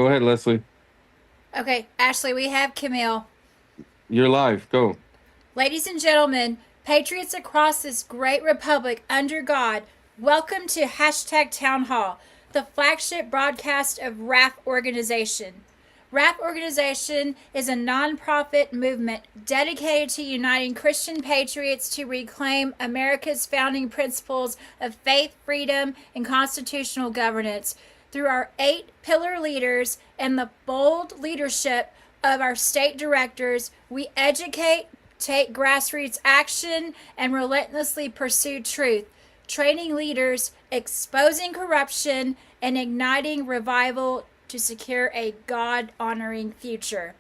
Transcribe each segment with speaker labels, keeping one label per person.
Speaker 1: Go ahead, Leslie.
Speaker 2: Okay, Ashley, we have Camille.
Speaker 1: You're live. Go.
Speaker 2: Ladies and gentlemen, patriots across this great republic under God, welcome to hashtag Town Hall, the flagship broadcast of RAF Organization. RAF Organization is a nonprofit movement dedicated to uniting Christian patriots to reclaim America's founding principles of faith, freedom, and constitutional governance. Through our 8 pillar leaders and the bold leadership of our state directors, we educate, take grassroots action, and relentlessly pursue truth, training leaders, exposing corruption, and igniting revival to secure a God honoring future.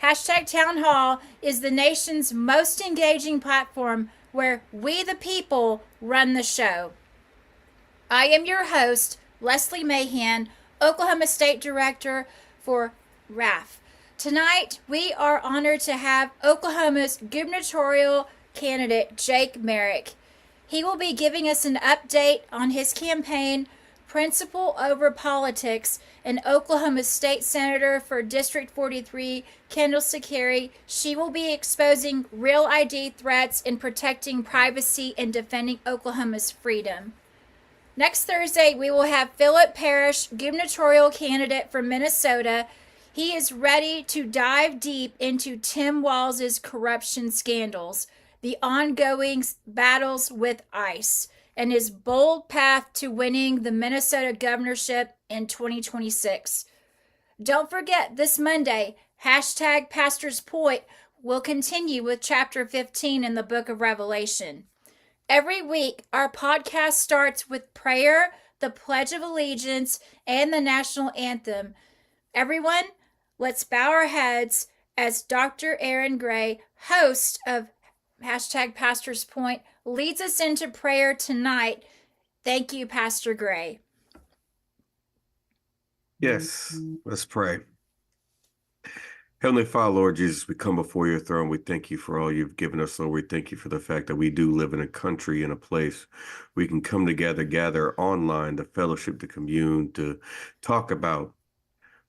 Speaker 2: Hashtag Town Hall is the nation's most engaging platform where we, the people, run the show. I am your host, Leslie Mahan, Oklahoma State Director for RAF. Tonight, we are honored to have Oklahoma's gubernatorial candidate, Jake Merrick. He will be giving us an update on his campaign, Principle Over Politics, and Oklahoma State Senator for District 43, Kendall Sakari. She will be exposing real ID threats in protecting privacy and defending Oklahoma's freedom. Next Thursday, we will have Philip Parrish, gubernatorial candidate for Minnesota. He is ready to dive deep into Tim Walz's corruption scandals, the ongoing battles with ICE, and his bold path to winning the Minnesota governorship in 2026. Don't forget, this Monday, hashtag Pastor's Point will continue with chapter 15 in the book of Revelation. Every week, our podcast starts with prayer, the Pledge of Allegiance, and the national anthem. Everyone, let's bow our heads as Dr. Aaron Gray, host of hashtag Pastor's Point, leads us into prayer tonight. Thank you, Pastor Gray.
Speaker 3: Yes, let's pray. Heavenly Father, Lord Jesus, we come before your throne. We thank you for all you've given us, Lord. We thank you for the fact that we do live in a country, in a place we can come together, gather online, to fellowship, to commune, to talk about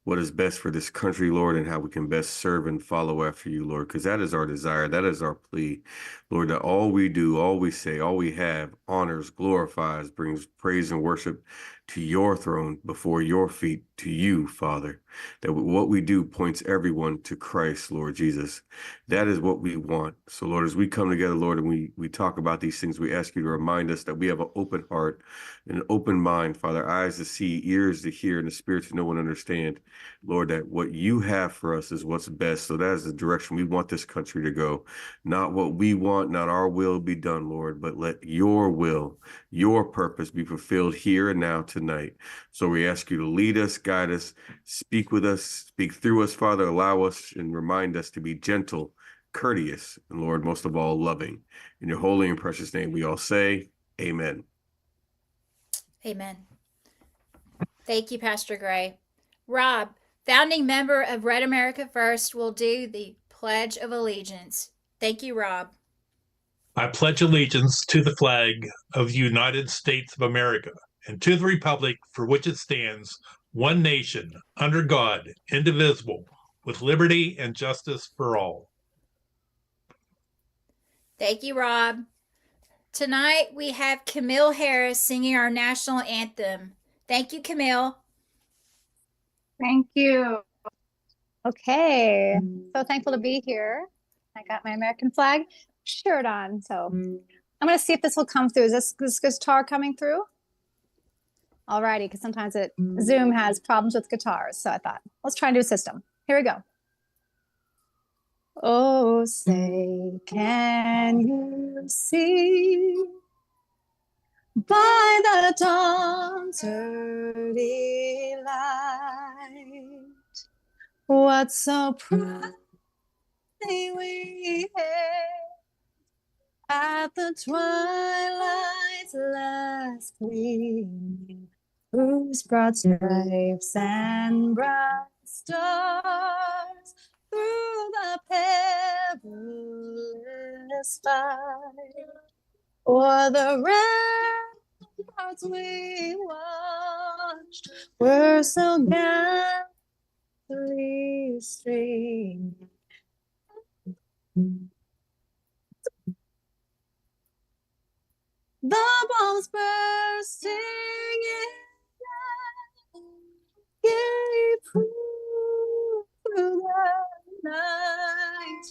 Speaker 3: what is best for this country, Lord, and how we can best serve and follow after you, Lord, because that is our desire. That is our plea, Lord, that all we do, all we say, all we have honors, glorifies, brings praise and worship to your throne, before your feet, to you, Father, that what we do points everyone to Christ, Lord Jesus. That is what we want. So, Lord, as we come together, Lord, and we talk about these things, we ask you to remind us that we have an open heart and an open mind, Father, eyes to see, ears to hear, and a spirit to know and understand, Lord, that what you have for us is what's best. So that is the direction we want this country to go. Not what we want, not our will be done, Lord, but let your will, your purpose be fulfilled here and now tonight. So we ask you to lead us, guide us, speak with us, speak through us, Father. Allow us and remind us to be gentle, courteous, and Lord, most of all, loving. In your holy and precious name, we all say, amen.
Speaker 2: Amen. Thank you, Pastor Gray. Rob, founding member of Red America First, will do the Pledge of Allegiance. Thank you, Rob.
Speaker 4: I pledge allegiance to the flag of the United States of America and to the republic for which it stands, one nation, under God, indivisible, with liberty and justice for all.
Speaker 2: Thank you, Rob. Tonight we have Camille Harris singing our national anthem. Thank you, Camille.
Speaker 5: Thank you. Okay, so thankful to be here. I got my American flag shirt on, so I'm going to see if this will come through. Is this guitar coming through? Alrighty, because sometimes Zoom has problems with guitars, so I thought, let's try and do a system. Here we go. Oh, say, can you see by the dawn's early light what so proudly we hailed at the twilight's last gleaming, whose broad stripes and bright stars through the perilous fight o'er the ramparts we watched were so gallantly stream. The bombs bursting in gave proof through the night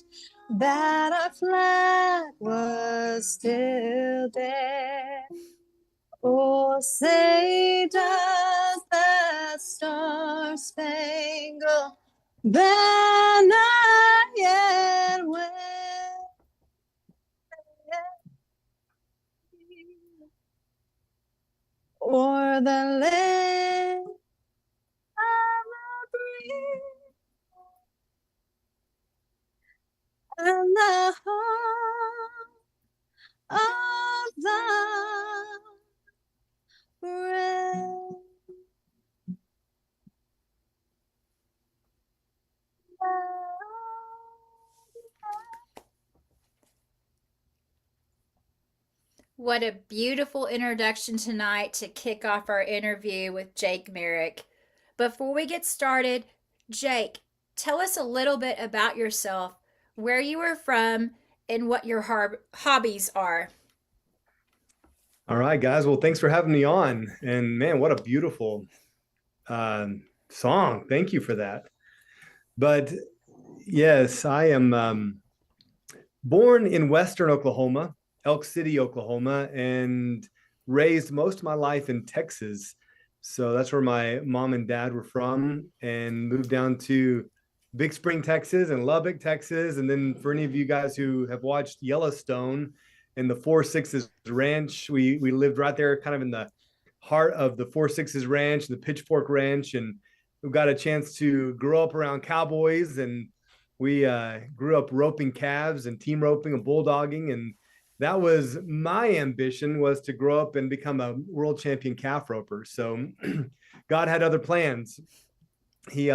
Speaker 5: that our flag was still there. Oh, say does that star-spangled banner yet wave o'er the land of the free and the home of the brave.
Speaker 2: What a beautiful introduction tonight to kick off our interview with Jake Merrick. Before we get started, Jake, tell us a little bit about yourself, where you were from, and what your hobbies are.
Speaker 6: All right, guys. Well, thanks for having me on. And man, what a beautiful song. Thank you for that. But yes, I am born in Western Oklahoma, Elk City, Oklahoma, and raised most of my life in Texas. So that's where my mom and dad were from, and moved down to Big Spring, Texas, and Lubbock, Texas. And then for any of you guys who have watched Yellowstone and the Four Sixes Ranch, we lived right there, kind of in the heart of the Four Sixes Ranch, the Pitchfork Ranch, and we got a chance to grow up around cowboys, and we grew up roping calves and team roping and bulldogging, and that was my ambition, was to grow up and become a world champion calf roper. So God had other plans. He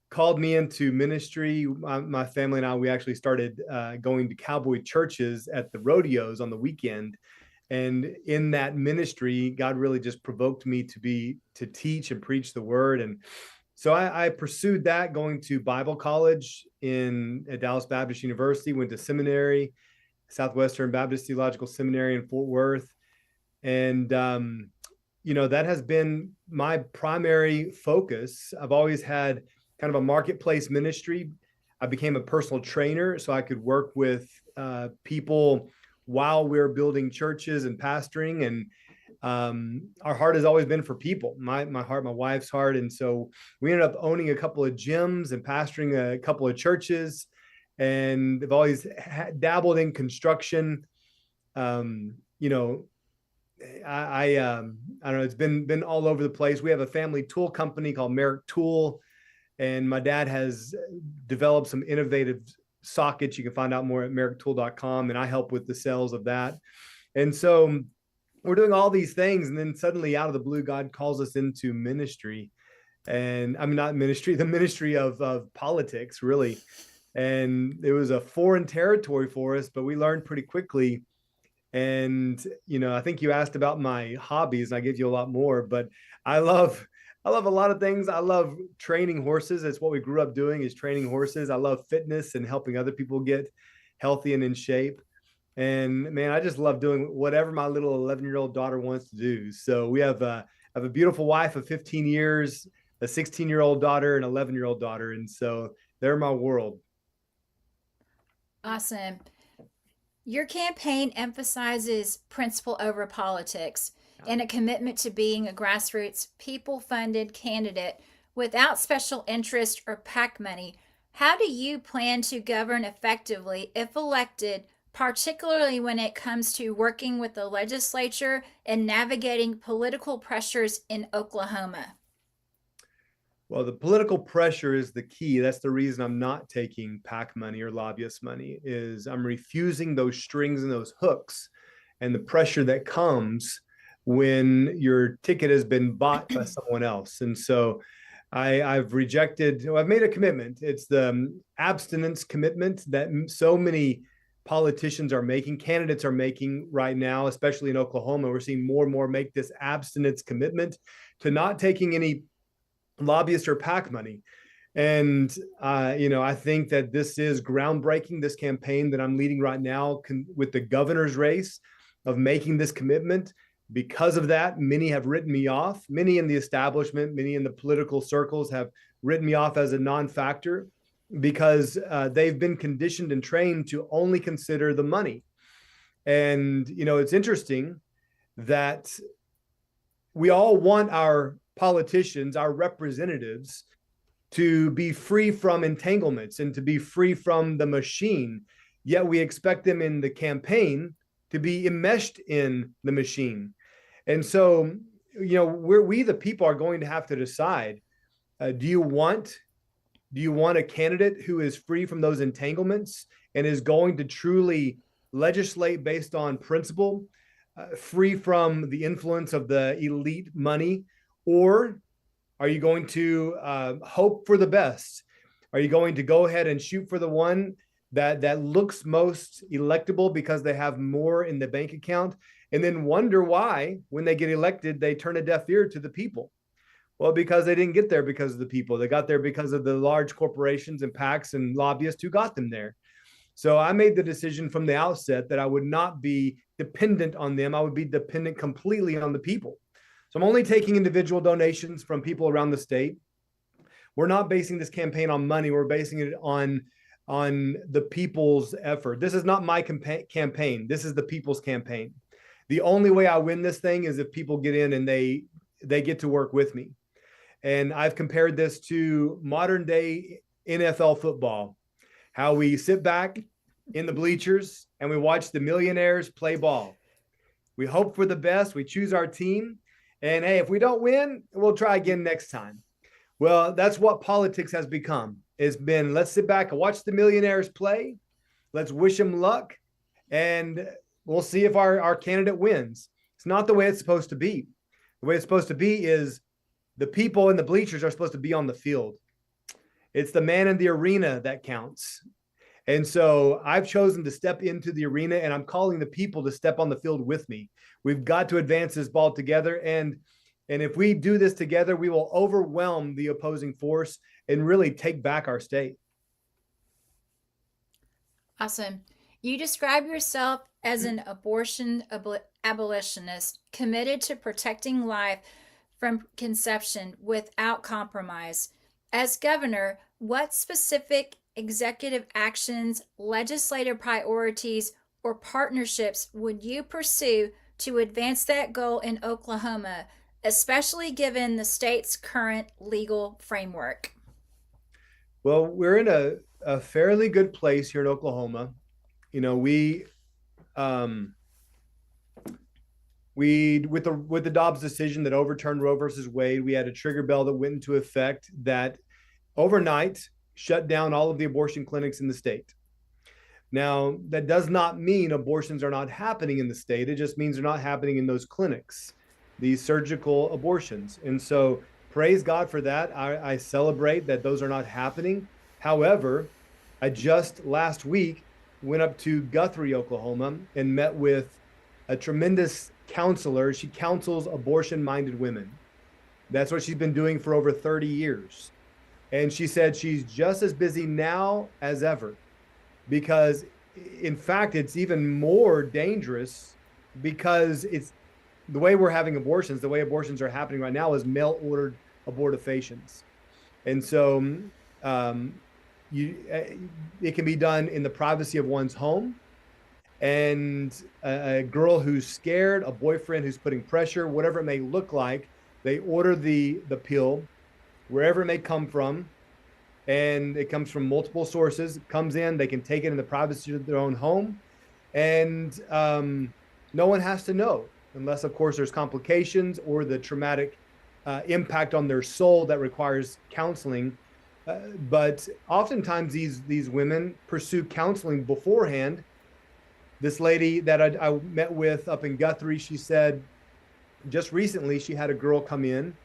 Speaker 6: called me into ministry. My family and I, we actually started going to cowboy churches at the rodeos on the weekend. And in that ministry, God really just provoked me to teach and preach the word. And so I pursued that, going to Bible college at Dallas Baptist University, went to seminary, Southwestern Baptist Theological Seminary in Fort Worth. And, that has been my primary focus. I've always had kind of a marketplace ministry. I became a personal trainer so I could work with people while we're building churches and pastoring. And our heart has always been for people, my heart, my wife's heart. And so we ended up owning a couple of gyms and pastoring a couple of churches. And they've always dabbled in construction. I don't know, it's been all over the place. We have a family tool company called Merrick Tool, and my dad has developed some innovative sockets. You can find out more at merricktool.com, and I help with the sales of that. And so we're doing all these things, and then suddenly out of the blue, God calls us into ministry. And I mean, not ministry, the ministry of politics, really. And it was a foreign territory for us, but we learned pretty quickly. And, I think you asked about my hobbies, and I gave you a lot more, but I love a lot of things. I love training horses. It's what we grew up doing, is training horses. I love fitness and helping other people get healthy and in shape. And man, I just love doing whatever my little 11-year-old daughter wants to do. So we have a beautiful wife of 15 years, a 16-year-old daughter, and an 11-year-old daughter. And so they're my world.
Speaker 2: Awesome. Your campaign emphasizes principle over politics and a commitment to being a grassroots, people-funded candidate without special interest or PAC money. How do you plan to govern effectively if elected, particularly when it comes to working with the legislature and navigating political pressures in Oklahoma?
Speaker 6: Well, the political pressure is the key. That's the reason I'm not taking PAC money or lobbyist money, is I'm refusing those strings and those hooks and the pressure that comes when your ticket has been bought by someone else. And so I've made a commitment. It's the abstinence commitment that so many politicians are making, candidates are making right now, especially in Oklahoma. We're seeing more and more make this abstinence commitment to not taking any lobbyist or PAC money. And, I think that this is groundbreaking, this campaign that I'm leading right now with the governor's race of making this commitment. Because of that, many have written me off. Many in the establishment, many in the political circles have written me off as a non-factor because they've been conditioned and trained to only consider the money. And, it's interesting that we all want our politicians, our representatives, to be free from entanglements and to be free from the machine. Yet we expect them in the campaign to be enmeshed in the machine. And so, we the people are going to have to decide, do you want a candidate who is free from those entanglements and is going to truly legislate based on principle, free from the influence of the elite money? Or are you going to hope for the best? Are you going to go ahead and shoot for the one that looks most electable because they have more in the bank account, and then wonder why, when they get elected, they turn a deaf ear to the people? Well, because they didn't get there because of the people. They got there because of the large corporations and PACs and lobbyists who got them there. So I made the decision from the outset that I would not be dependent on them. I would be dependent completely on the people. So I'm only taking individual donations from people around the state. We're not basing this campaign on money. We're basing it on the people's effort. This is not my campaign. This is the people's campaign. The only way I win this thing is if people get in and they get to work with me. And I've compared this to modern day NFL football, how we sit back in the bleachers and we watch the millionaires play ball. We hope for the best. We choose our team. And hey, if we don't win, we'll try again next time. Well, that's what politics has become. It's been, let's sit back and watch the millionaires play. Let's wish them luck. And we'll see if our candidate wins. It's not the way it's supposed to be. The way it's supposed to be is the people in the bleachers are supposed to be on the field. It's the man in the arena that counts. And so I've chosen to step into the arena, and I'm calling the people to step on the field with me. We've got to advance this ball together. And if we do this together, we will overwhelm the opposing force and really take back our state.
Speaker 2: Awesome. You describe yourself as an abortion abolitionist committed to protecting life from conception without compromise. As governor, what specific executive actions, legislative priorities, or partnerships would you pursue to advance that goal in Oklahoma, especially given the state's current legal framework?
Speaker 6: Well, we're in a fairly good place here in Oklahoma. We with the Dobbs decision that overturned Roe versus Wade, we had a trigger bell that went into effect that overnight shut down all of the abortion clinics in the state. Now, that does not mean abortions are not happening in the state. It just means they're not happening in those clinics, these surgical abortions. And so praise God for that. I celebrate that those are not happening. However, I just last week went up to Guthrie, Oklahoma, and met with a tremendous counselor. She counsels abortion-minded women. That's what she's been doing for over 30 years. And she said she's just as busy now as ever, because in fact, it's even more dangerous because it's the way we're having abortions, the way abortions are happening right now is mail-ordered abortifacients. And so it can be done in the privacy of one's home. And a girl who's scared, a boyfriend who's putting pressure, whatever it may look like, they order the pill, wherever it may come from, and it comes from multiple sources. It comes in, they can take it in the privacy of their own home, and no one has to know, unless, of course, there's complications or the traumatic impact on their soul that requires counseling. But oftentimes these women pursue counseling beforehand. This lady that I met with up in Guthrie, she said just recently she had a girl come in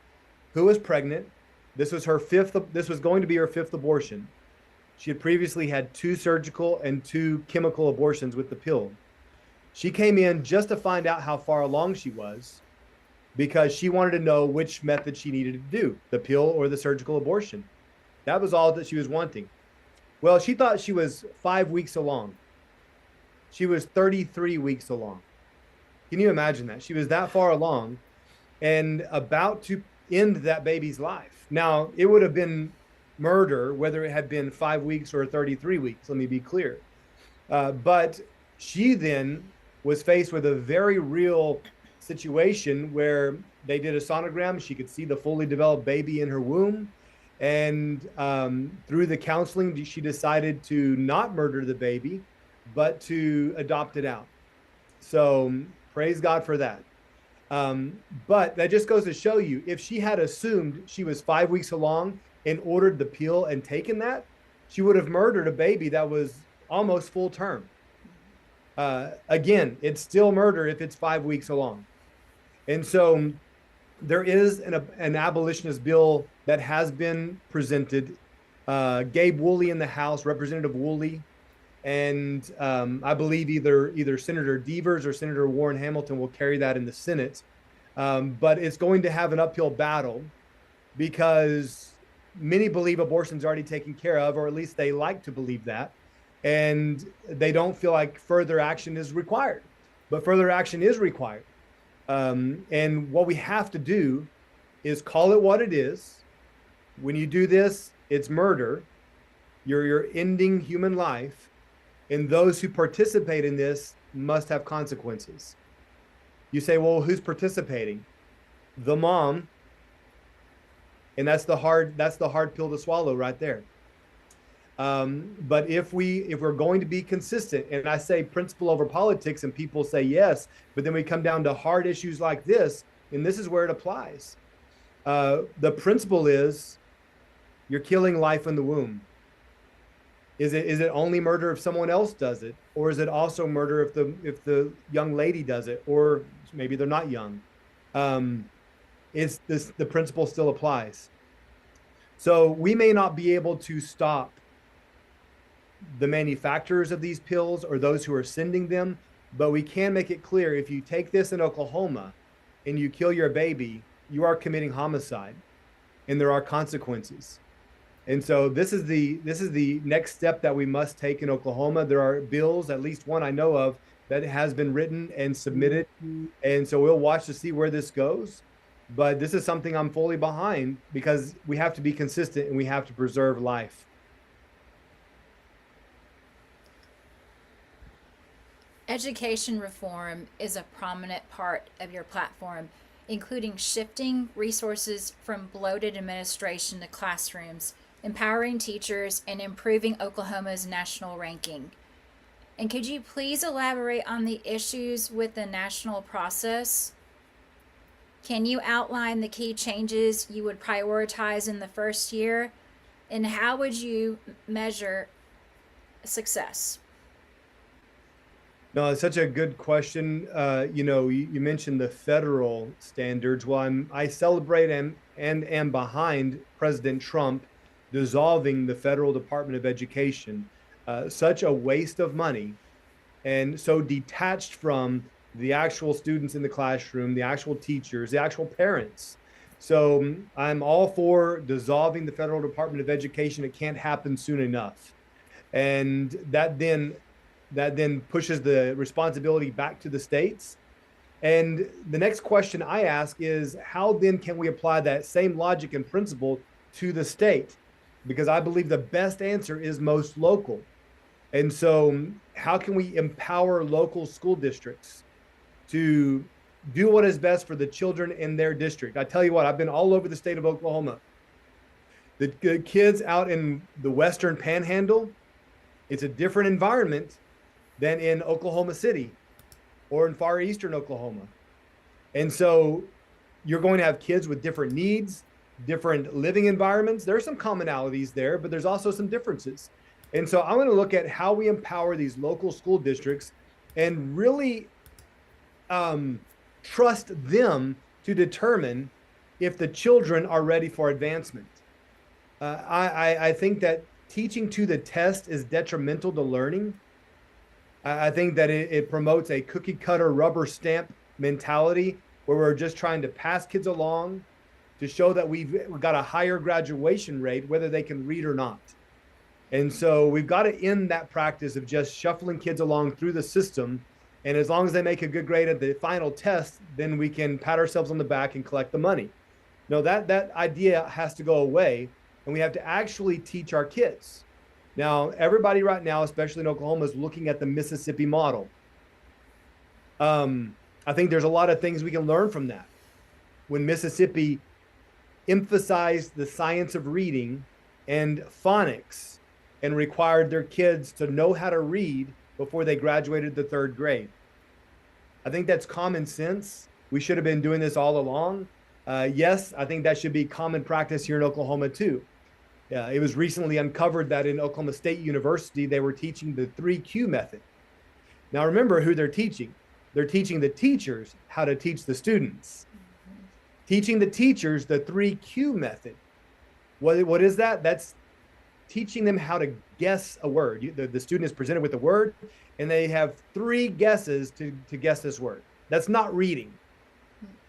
Speaker 6: who was pregnant. This was going to be her fifth abortion. She had previously had 2 surgical and 2 chemical abortions with the pill. She came in just to find out how far along she was, because she wanted to know which method she needed to do, the pill or the surgical abortion. That was all that she was wanting. Well, she thought she was 5 weeks along. She was 33 weeks along. Can you imagine that? She was that far along and about to end that baby's life. Now, it would have been murder, whether it had been 5 weeks or 33 weeks. Let me be clear. But she then was faced with a very real situation where they did a sonogram. She could see the fully developed baby in her womb. And through the counseling, she decided to not murder the baby, but to adopt it out. So praise God for that. But that just goes to show you, if she had assumed she was 5 weeks along and ordered the pill and taken that, she would have murdered a baby that was almost full term. Again, it's still murder if it's 5 weeks along. And so there is an abolitionist bill that has been presented. Gabe Woolley in the House, Representative Woolley, and I believe either Senator Devers or Senator Warren Hamilton will carry that in the Senate. But it's going to have an uphill battle because many believe abortion's already taken care of, or at least they like to believe that. And they don't feel like further action is required. But further action is required. And what we have to do is call it what it is. When you do this, it's murder. You're ending human life. And those who participate in this must have consequences. You say, well, who's participating? The mom. And that's the hard pill to swallow right there. But if we're going to be consistent, and I say principle over politics, and people say yes, but then we come down to hard issues like this, and this is where it applies. The principle is you're killing life in the womb. Is it only murder if someone else does it, or is it also murder if the young lady does it, or maybe they're not young? The principle still applies. So we may not be able to stop the manufacturers of these pills or those who are sending them, but we can make it clear, if you take this in Oklahoma and you kill your baby, you are committing homicide, and there are consequences. And so this is the next step that we must take in Oklahoma. There are bills, at least one I know of, that has been written and submitted. And so we'll watch to see where this goes. But this is something I'm fully behind, because we have to be consistent and we have to preserve life.
Speaker 2: Education reform is a prominent part of your platform, including shifting resources from bloated administration to classrooms, empowering teachers, and improving Oklahoma's national ranking. And could you please elaborate on the issues with the national process? Can you outline the key changes you would prioritize in the first year? And how would you measure success?
Speaker 6: No, it's such a good question. You mentioned the federal standards. Well, I celebrate and am behind President Trump dissolving the federal Department of Education. Such a waste of money, and so detached from the actual students in the classroom, the actual teachers, the actual parents. So I'm all for dissolving the federal Department of Education. It can't happen soon enough. And that then pushes the responsibility back to the states. And the next question I ask is, how then can we apply that same logic and principle to the state? Because I believe the best answer is most local. And so how can we empower local school districts to do what is best for the children in their district? I tell you what, I've been all over the state of Oklahoma. The kids out in the Western Panhandle, it's a different environment than in Oklahoma City or in far Eastern Oklahoma. And so you're going to have kids with different needs, different living environments. There are some commonalities there, but there's also some differences. And so I'm going to look at how we empower these local school districts and really trust them to determine if the children are ready for advancement. I think that teaching to the test is detrimental to learning. I think that it promotes a cookie cutter rubber stamp mentality where we're just trying to pass kids along. to show that we've got a higher graduation rate, whether they can read or not. And so we've got to end that practice of just shuffling kids along through the system. And as long as they make a good grade at the final test, then we can pat ourselves on the back and collect the money. No, that idea has to go away, and we have to actually teach our kids. Now, everybody right now, especially in Oklahoma, is looking at the Mississippi model. I think there's a lot of things we can learn from that. When Mississippi emphasized the science of reading and phonics and required their kids to know how to read before they graduated the 3rd grade. I think that's common sense. We should have been doing this all along. Yes, I think that should be common practice here in Oklahoma too. It was recently uncovered that in Oklahoma State University, they were teaching the 3Q method. Now remember who they're teaching. They're teaching the teachers how to teach the students. Teaching the teachers the 3Q method. What is that? That's teaching them how to guess a word. The student is presented with a word, and they have 3 guesses to guess this word. That's not reading.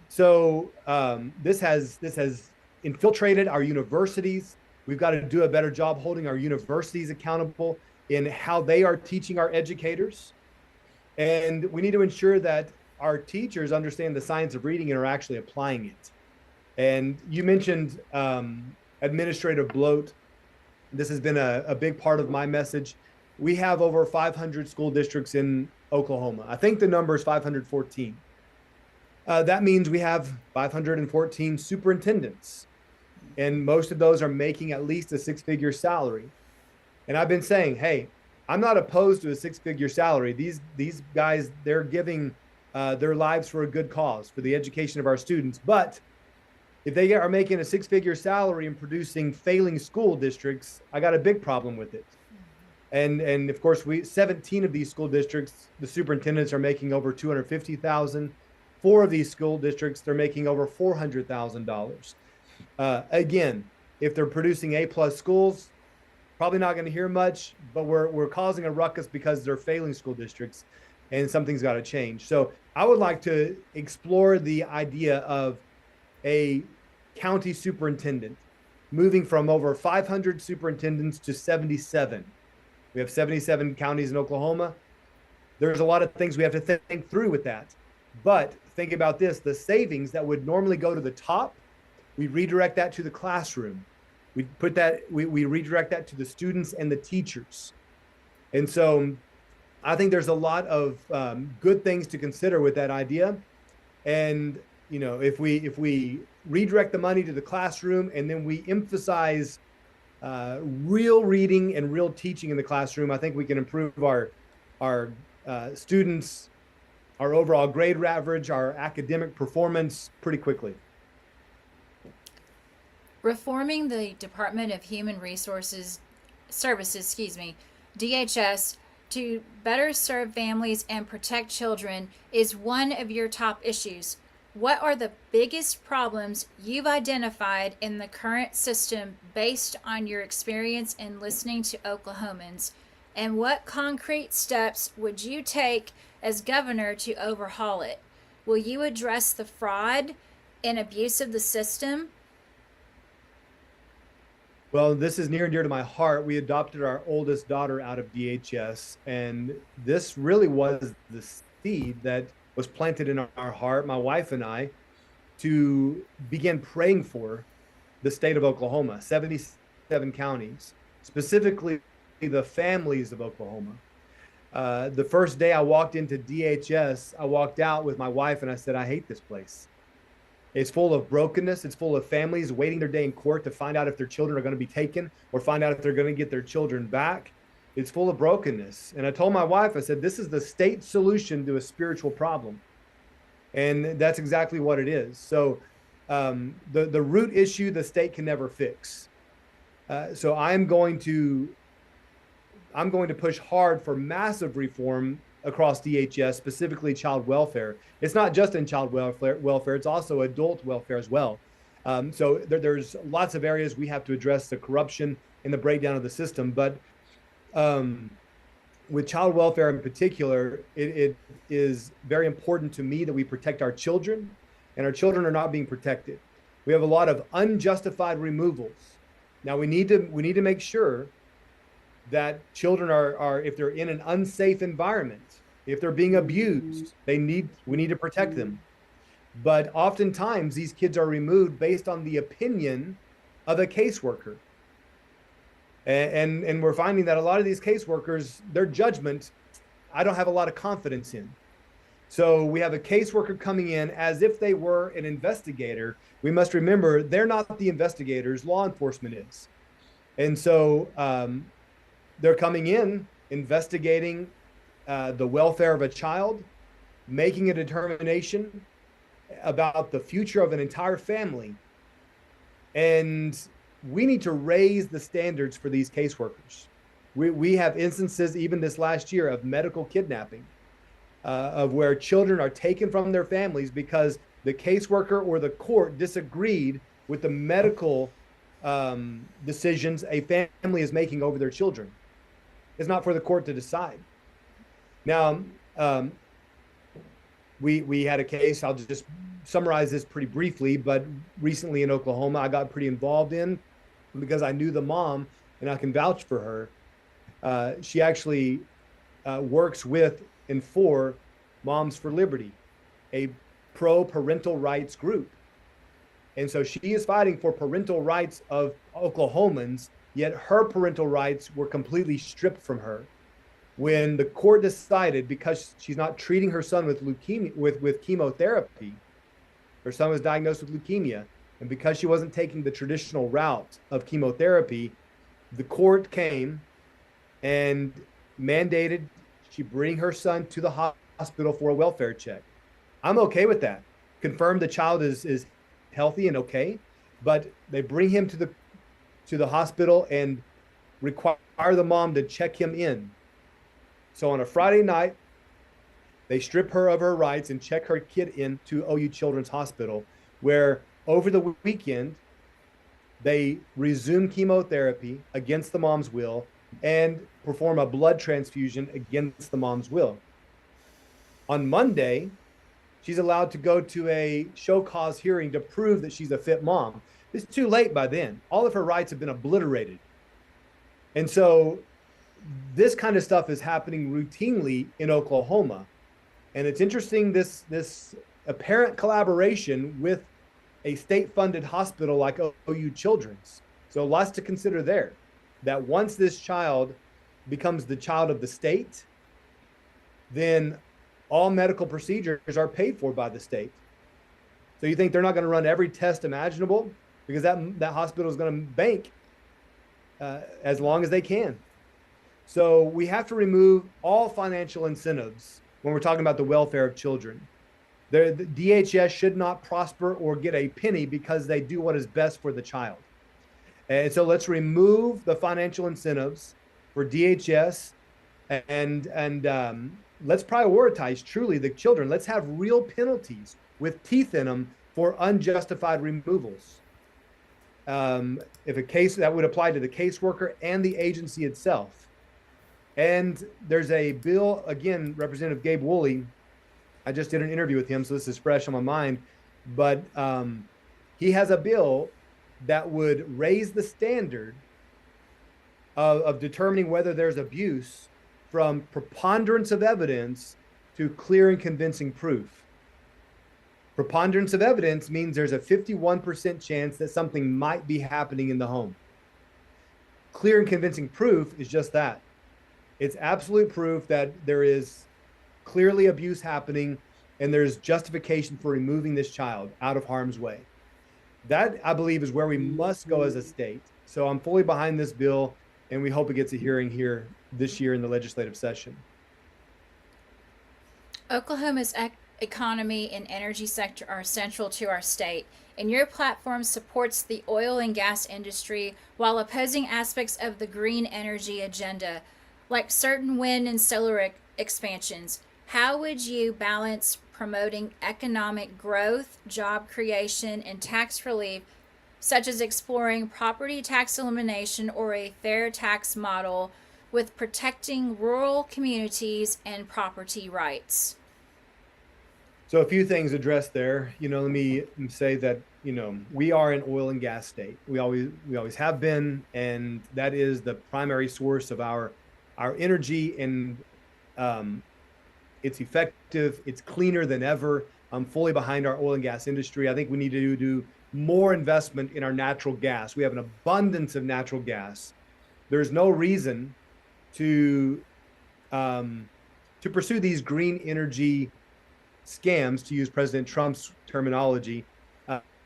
Speaker 6: So this has infiltrated our universities. We've got to do a better job holding our universities accountable in how they are teaching our educators. And we need to ensure that our teachers understand the science of reading and are actually applying it. And you mentioned administrative bloat. This has been a big part of my message. We have over 500 school districts in Oklahoma. I think the number is 514. That means we have 514 superintendents, and most of those are making at least a 6-figure salary. And I've been saying, hey, I'm not opposed to a 6-figure salary. These guys, they're giving their lives for a good cause, for the education of our students. But if they are making a 6-figure salary and producing failing school districts, I got a big problem with it. And of course, 17 of these school districts, the superintendents are making over $250,000. 4 of these school districts, they're making over $400,000. Again, if they're producing A+ schools, probably not going to hear much, but we're causing a ruckus because they're failing school districts, and something's got to change. So I would like to explore the idea of a county superintendent, moving from over 500 superintendents to 77. We have 77 counties in Oklahoma. There's a lot of things we have to think through with that. But think about this, the savings that would normally go to the top, we redirect that to the classroom. We redirect that to the students and the teachers. And so I think there's a lot of good things to consider with that idea. And you know, if we redirect the money to the classroom, and then we emphasize real reading and real teaching in the classroom, I think we can improve our students, our overall grade average, our academic performance pretty quickly.
Speaker 2: Reforming the Department of Human Services, DHS, to better serve families and protect children is one of your top issues. What are the biggest problems you've identified in the current system based on your experience in listening to Oklahomans? And what concrete steps would you take as governor to overhaul it? Will you address the fraud and abuse of the system?
Speaker 6: Well, this is near and dear to my heart. We adopted our oldest daughter out of DHS, and this really was the seed that was planted in our heart, my wife and I, to begin praying for the state of Oklahoma, 77 counties, specifically the families of Oklahoma. The first day I walked into DHS, I walked out with my wife and I said, I hate this place. It's full of brokenness. It's full of families waiting their day in court to find out if their children are going to be taken or find out if they're going to get their children back. It's full of brokenness. And I told my wife, I said, this is the state solution to a spiritual problem. And that's exactly what it is. So the root issue, the state can never fix. So I'm going to push hard for massive reform across DHS, specifically child welfare. It's not just in child welfare, it's also adult welfare as well. So there's lots of areas we have to address the corruption and the breakdown of the system. But with child welfare in particular, it is very important to me that we protect our children, and our children are not being protected. We have a lot of unjustified removals. Now we need to make sure that children are if they're in an unsafe environment, if they're being abused, we need to protect them. But oftentimes these kids are removed based on the opinion of a caseworker. And we're finding that a lot of these caseworkers, their judgment, I don't have a lot of confidence in. So we have a caseworker coming in as if they were an investigator. We must remember they're not the investigators, law enforcement is. And so they're coming in, investigating the welfare of a child, making a determination about the future of an entire family. And we need to raise the standards for these caseworkers. We have instances, even this last year, of medical kidnapping, of where children are taken from their families because the caseworker or the court disagreed with the medical decisions a family is making over their children. It's not for the court to decide. Now, we had a case, I'll just summarize this pretty briefly, but recently in Oklahoma, I got pretty involved in because I knew the mom and I can vouch for her. She actually works with and for Moms for Liberty, a pro-parental rights group. And so she is fighting for parental rights of Oklahomans, yet her parental rights were completely stripped from her. When the court decided, because she's not treating her son with leukemia, with chemotherapy, her son was diagnosed with leukemia, and because she wasn't taking the traditional route of chemotherapy, the court came and mandated she bring her son to the hospital for a welfare check. I'm okay with that. Confirm the child is healthy and okay, but they bring him to the hospital and require the mom to check him in. So on a Friday night, they strip her of her rights and check her kid in to OU Children's Hospital, where over the weekend, they resume chemotherapy against the mom's will and perform a blood transfusion against the mom's will. On Monday, she's allowed to go to a show cause hearing to prove that she's a fit mom. It's too late by then. All of her rights have been obliterated. And so this kind of stuff is happening routinely in Oklahoma. And it's interesting, this apparent collaboration with a state-funded hospital like OU Children's. So lots to consider there, that once this child becomes the child of the state, then all medical procedures are paid for by the state. So you think they're not going to run every test imaginable? Because that hospital is going to bank as long as they can. So we have to remove all financial incentives when we're talking about the welfare of children. The DHS should not prosper or get a penny because they do what is best for the child. And so let's remove the financial incentives for DHS and let's prioritize truly the children. Let's have real penalties with teeth in them for unjustified removals. If a case that would apply to the caseworker and the agency itself. And there's a bill, again, Representative Gabe Woolley, I just did an interview with him, so this is fresh on my mind, but he has a bill that would raise the standard of determining whether there's abuse from preponderance of evidence to clear and convincing proof. Preponderance of evidence means there's a 51% chance that something might be happening in the home. Clear and convincing proof is just that. It's absolute proof that there is clearly abuse happening and there's justification for removing this child out of harm's way. That, I believe, is where we must go as a state. So I'm fully behind this bill, and we hope it gets a hearing here this year in the legislative session.
Speaker 2: Oklahoma's economy and energy sector are central to our state, and your platform supports the oil and gas industry while opposing aspects of the green energy agenda, like certain wind and solar expansions. How would you balance promoting economic growth, job creation, and tax relief, such as exploring property tax elimination or a fair tax model, with protecting rural communities and property rights?
Speaker 6: So a few things addressed there. Let me say that we are an oil and gas state. We always have been, and that is the primary source of our energy, and it's effective. It's cleaner than ever. I'm fully behind our oil and gas industry. I think we need to do more investment in our natural gas. We have an abundance of natural gas. There's no reason to pursue these green energy scams, to use President Trump's terminology.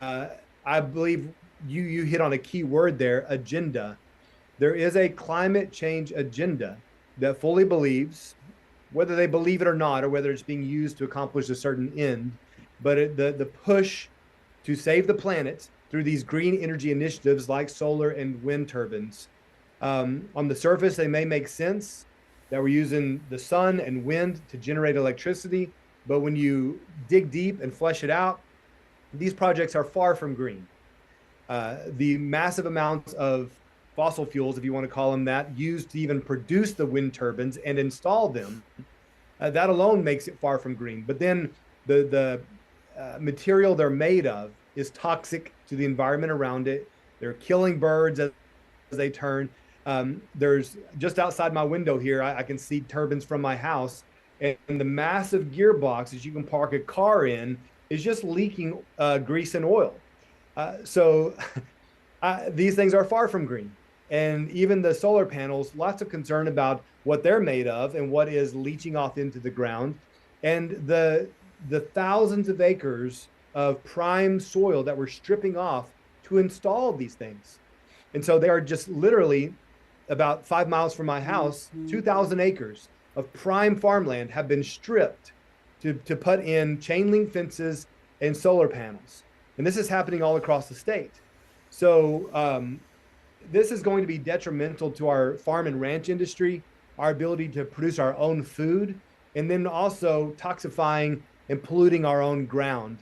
Speaker 6: I believe you hit on a key word there, agenda. There is a climate change agenda that fully believes, whether they believe it or not, or whether it's being used to accomplish a certain end, but the push to save the planet through these green energy initiatives like solar and wind turbines. On the surface, they may make sense that we're using the sun and wind to generate electricity, but when you dig deep and flesh it out, these projects are far from green. The massive amounts of fossil fuels, if you want to call them that, used to even produce the wind turbines and install them, that alone makes it far from green. But then the material they're made of is toxic to the environment around it. They're killing birds as they turn. There's just outside my window here, I can see turbines from my house, and the massive gearbox that you can park a car in is just leaking grease and oil. So these things are far from green. And even the solar panels, lots of concern about what they're made of and what is leaching off into the ground. And the thousands of acres of prime soil that we're stripping off to install these things. And so they are just literally about 5 miles from my house, 2,000 acres of prime farmland have been stripped to put in chain link fences and solar panels. And this is happening all across the state. So this is going to be detrimental to our farm and ranch industry, our ability to produce our own food, and then also toxifying and polluting our own ground.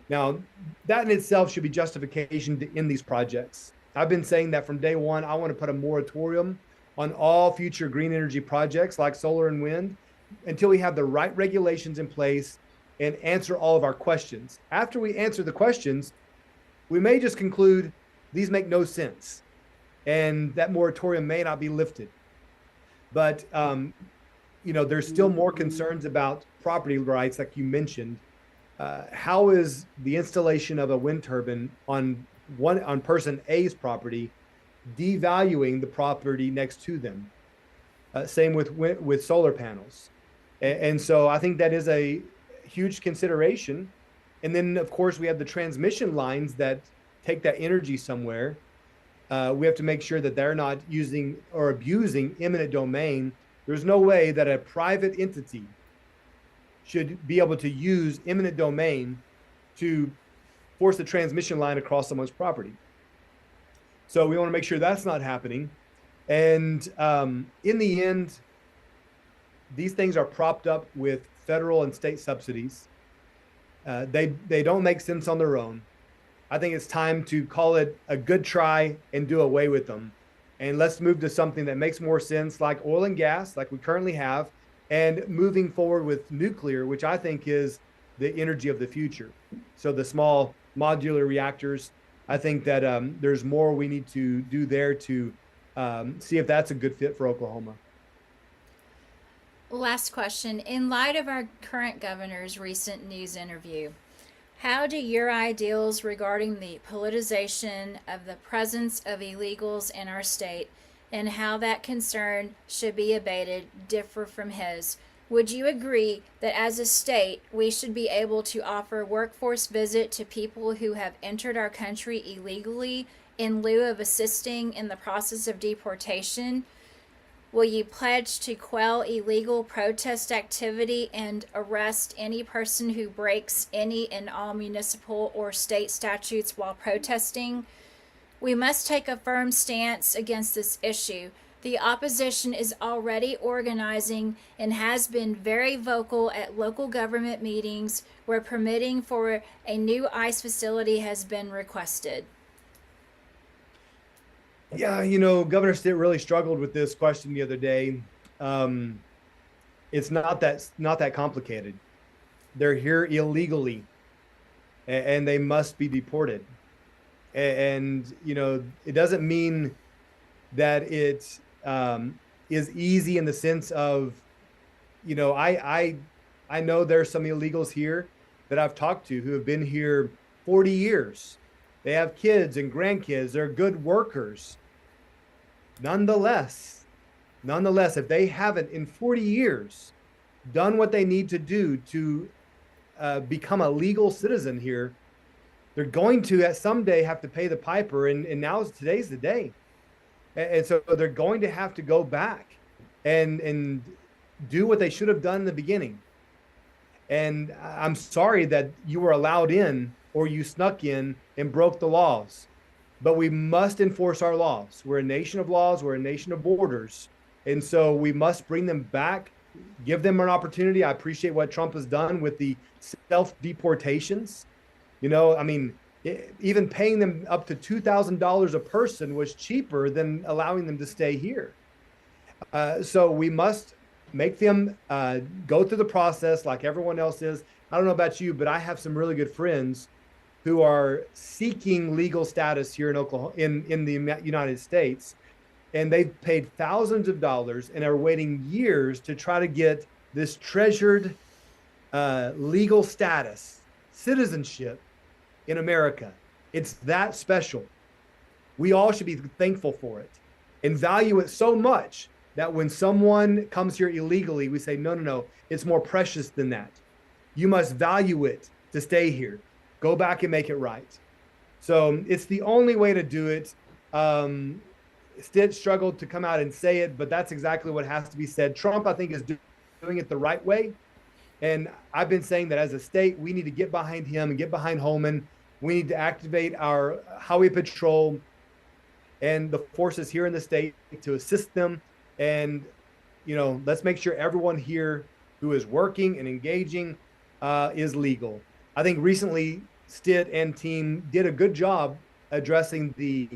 Speaker 6: Now, that in itself should be justification to end these projects. I've been saying that from day one. I want to put a moratorium on all future green energy projects like solar and wind until we have the right regulations in place and answer all of our questions. After we answer the questions, we may just conclude these make no sense and that moratorium may not be lifted. But there's still more concerns about property rights, like you mentioned. How is the installation of a wind turbine on person A's property devaluing the property next to them? Same with solar panels. And so I think that is a huge consideration. And then, of course, we have the transmission lines that take that energy somewhere. We have to make sure that they're not using or abusing eminent domain. There's no way that a private entity should be able to use eminent domain to force the transmission line across someone's property. So we want to make sure that's not happening. And in the end, these things are propped up with federal and state subsidies. They don't make sense on their own. I think it's time to call it a good try and do away with them. And let's move to something that makes more sense, like oil and gas, like we currently have, and moving forward with nuclear, which I think is the energy of the future. So the small modular reactors, I think that there's more we need to do there to see if that's a good fit for Oklahoma.
Speaker 2: Last question. In light of our current governor's recent news interview, how do your ideals regarding the politicization of the presence of illegals in our state and how that concern should be abated differ from his? Would you agree that as a state, we should be able to offer workforce visit to people who have entered our country illegally in lieu of assisting in the process of deportation? Will you pledge to quell illegal protest activity and arrest any person who breaks any and all municipal or state statutes while protesting? We must take a firm stance against this issue. The opposition is already organizing and has been very vocal at local government meetings where permitting for a new ICE facility has been requested.
Speaker 6: Yeah, Governor Stitt really struggled with this question the other day. It's not that complicated. they're here illegally, and they must be deported. And it doesn't mean that it is easy in the sense of, I know there's some illegals here that I've talked to who have been here 40 years. They have kids and grandkids. They're good workers. Nonetheless, if they haven't in 40 years done what they need to do to become a legal citizen here, they're going to someday have to pay the piper. And today's the day. And so they're going to have to go back and do what they should have done in the beginning. And I'm sorry that you were allowed in, or you snuck in and broke the laws. But we must enforce our laws. We're a nation of laws. We're a nation of borders. And so we must bring them back, give them an opportunity. I appreciate what Trump has done with the self-deportations. Even paying them up to $2,000 a person was cheaper than allowing them to stay here. So we must make them go through the process like everyone else is. I don't know about you, but I have some really good friends who are seeking legal status here in Oklahoma, in the United States, and they've paid thousands of dollars and are waiting years to try to get this treasured legal status, citizenship in America. It's that special. We all should be thankful for it and value it so much that when someone comes here illegally, we say, no, it's more precious than that. You must value it to stay here. Go back and make it right. So it's the only way to do it. Stitt struggled to come out and say it, but that's exactly what has to be said. Trump, I think, is doing it the right way. And I've been saying that as a state, we need to get behind him and get behind Holman. We need to activate our highway patrol and the forces here in the state to assist them. And, let's make sure everyone here who is working and engaging is legal. I think recently Stitt and team did a good job addressing the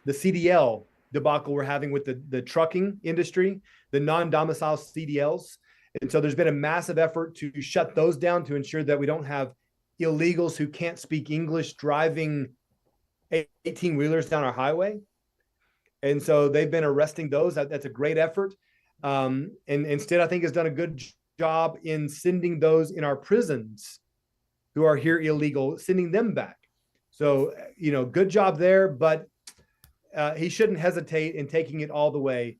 Speaker 6: CDL debacle we're having with the trucking industry, the non-domicile CDLs. And so there's been a massive effort to shut those down to ensure that we don't have illegals who can't speak English driving 18-wheelers down our highway. And so they've been arresting those. That's a great effort. And instead, I think has done a good job in sending those in our prisons who are here illegal, sending them back. So, good job there, but he shouldn't hesitate in taking it all the way.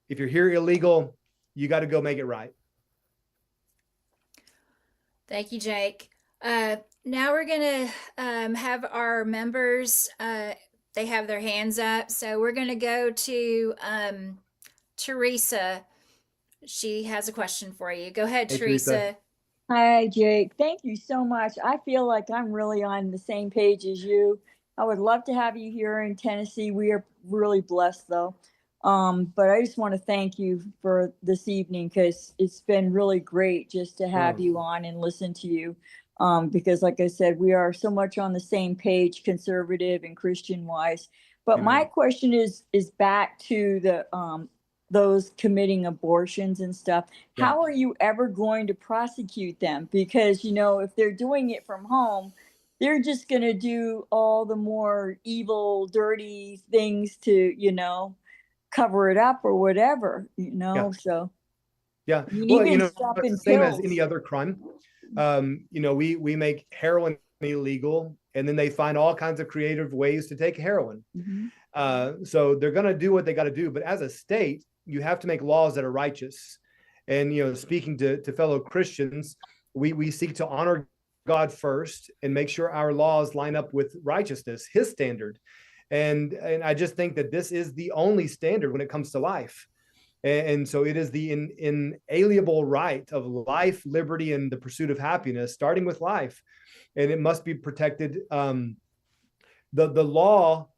Speaker 6: If you're here illegal, you got to go make it right.
Speaker 2: Thank you, Jake. Now we're going to have our members, they have their hands up. So we're going to go to Teresa. She has a question for you. Go ahead,
Speaker 6: Hey,
Speaker 2: Teresa.
Speaker 6: Teresa.
Speaker 7: Hi, Jake. Thank you so much. I feel like I'm really on the same page as you. I would love to have you here in Tennessee. We are really blessed, though. But I just want to thank you for this evening, because it's been really great just to have you on and listen to you. Because like I said, we are so much on the same page, conservative and Christian wise. But my question is back to the those committing abortions and stuff.
Speaker 6: Yeah.
Speaker 7: How are you ever going to prosecute them? Because, if they're doing it from home, they're just going to do all the more evil, dirty things to, cover it up or whatever, so.
Speaker 6: Yeah.
Speaker 7: You
Speaker 6: Well,
Speaker 7: need to
Speaker 6: it's
Speaker 7: stop
Speaker 6: the
Speaker 7: in
Speaker 6: same as
Speaker 7: pills.
Speaker 6: any other crime. We make heroin illegal, and then they find all kinds of creative ways to take heroin.
Speaker 7: Mhm.
Speaker 6: So they're going to do what they got to do. But as a state, you have to make laws that are righteous. And, speaking to fellow Christians, we seek to honor God first and make sure our laws line up with righteousness, his standard. And I just think that this is the only standard when it comes to life. And so it is the inalienable right of life, liberty, and the pursuit of happiness, starting with life. And it must be protected. The law,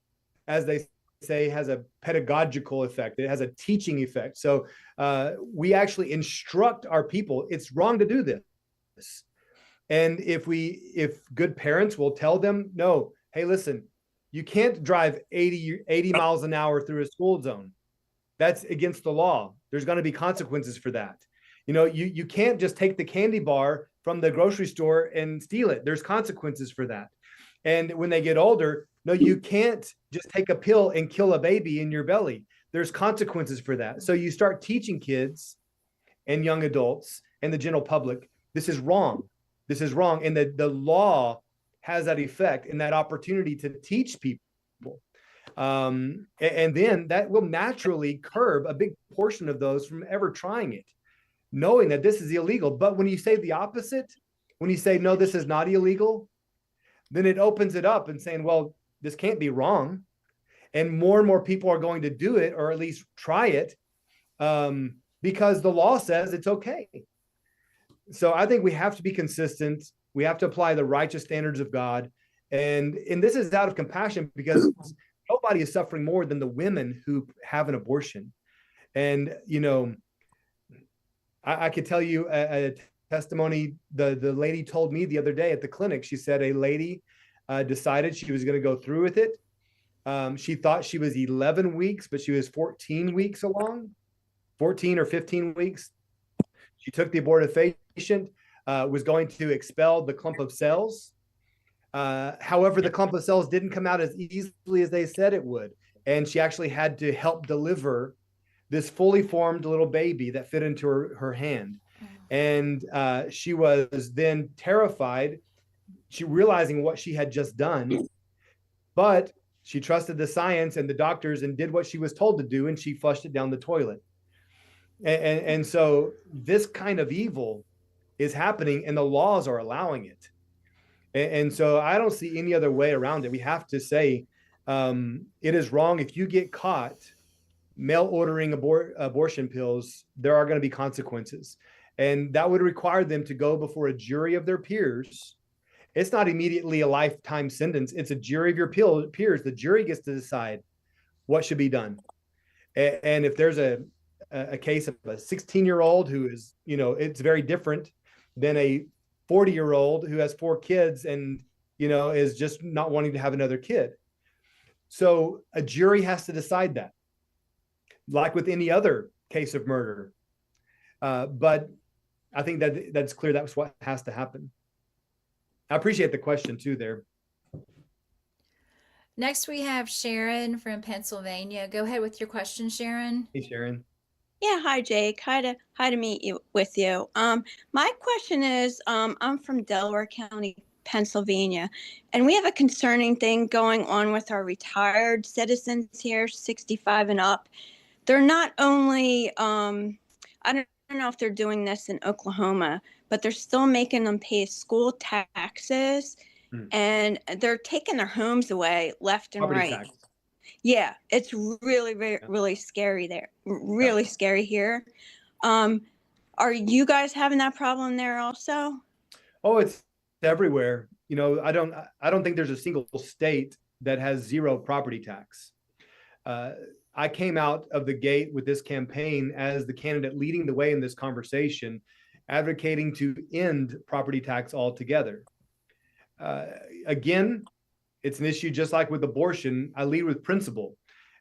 Speaker 6: as they say, has a pedagogical effect. It has a teaching effect. So we actually instruct our people. It's wrong to do this. And if good parents will tell them, no, hey, listen, you can't drive 80 miles an hour through a school zone. That's against the law. There's going to be consequences for that. You can't just take the candy bar from the grocery store and steal it. There's consequences for that. And when they get older, no, you can't just take a pill and kill a baby in your belly. There's consequences for that. So you start teaching kids and young adults and the general public, this is wrong. This is wrong. And the law has that effect and that opportunity to teach people. And then that will naturally curb a big portion of those from ever trying it, knowing that this is illegal. But when you say the opposite, when you say, no, this is not illegal, then it opens it up and saying, well, this can't be wrong. And more people are going to do it, or at least try it, because the law says it's okay. So I think we have to be consistent. We have to apply the righteous standards of God. And this is out of compassion, because nobody is suffering more than the women who have an abortion. And, I could tell you a testimony the lady told me the other day at the clinic. She said a lady decided she was going to go through with it. She thought she was 11 weeks, but she was 14 weeks along, 14 or 15 weeks. She took the abortifacient, was going to expel the clump of cells. However, the clump of cells didn't come out as easily as they said it would. And she actually had to help deliver this fully formed little baby that fit into her hand. And she was then terrified, she realizing what she had just done, but she trusted the science and the doctors and did what she was told to do, and she flushed it down the toilet. And so this kind of evil is happening, and the laws are allowing it. And so I don't see any other way around it. We have to say it is wrong. If you get caught mail ordering abortion pills, there are going to be consequences. And that would require them to go before a jury of their peers. It's not immediately a lifetime sentence. It's a jury of your peers. The jury gets to decide what should be done. And if there's a case of a 16-year-old who is, it's very different than a 40-year-old who has 4 kids and, is just not wanting to have another kid. So a jury has to decide that, like with any other case of murder. But I think that's clear. That's what has to happen. I appreciate the question too there.
Speaker 2: Next, we have Sharon from Pennsylvania. Go ahead with your question, Sharon.
Speaker 6: Hey, Sharon.
Speaker 8: Yeah, hi Jake. Hi to meet you with you. My question is, I'm from Delaware County, Pennsylvania, and we have a concerning thing going on with our retired citizens here, 65 and up. They're not only, I don't know if they're doing this in Oklahoma, but they're still making them pay school taxes, and they're taking their homes away left and right. Tax. Yeah, it's really, really scary there. Really scary here. Are you guys having that problem there also?
Speaker 6: Oh, it's everywhere. I don't think there's a single state that has zero property tax. I came out of the gate with this campaign as the candidate leading the way in this conversation, advocating to end property tax altogether. Again, it's an issue just like with abortion. I lead with principle,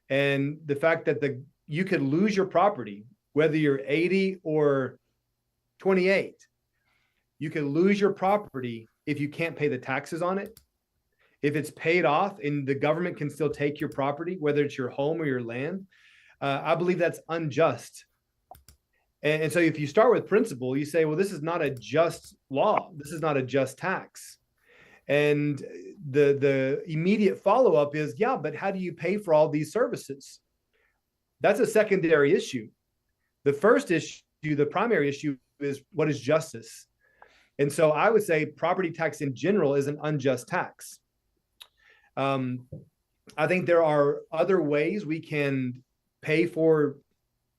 Speaker 6: and the fact that you could lose your property, whether you're 80 or 28, you could lose your property if you can't pay the taxes on it. If it's paid off and the government can still take your property, whether it's your home or your land, I believe that's unjust. And so if you start with principle, you say, well, this is not a just law. This is not a just tax. And the immediate follow-up is, yeah, but how do you pay for all these services? That's a secondary issue. The first issue, the primary issue, is what is justice? And so I would say property tax in general is an unjust tax. I think there are other ways we can pay for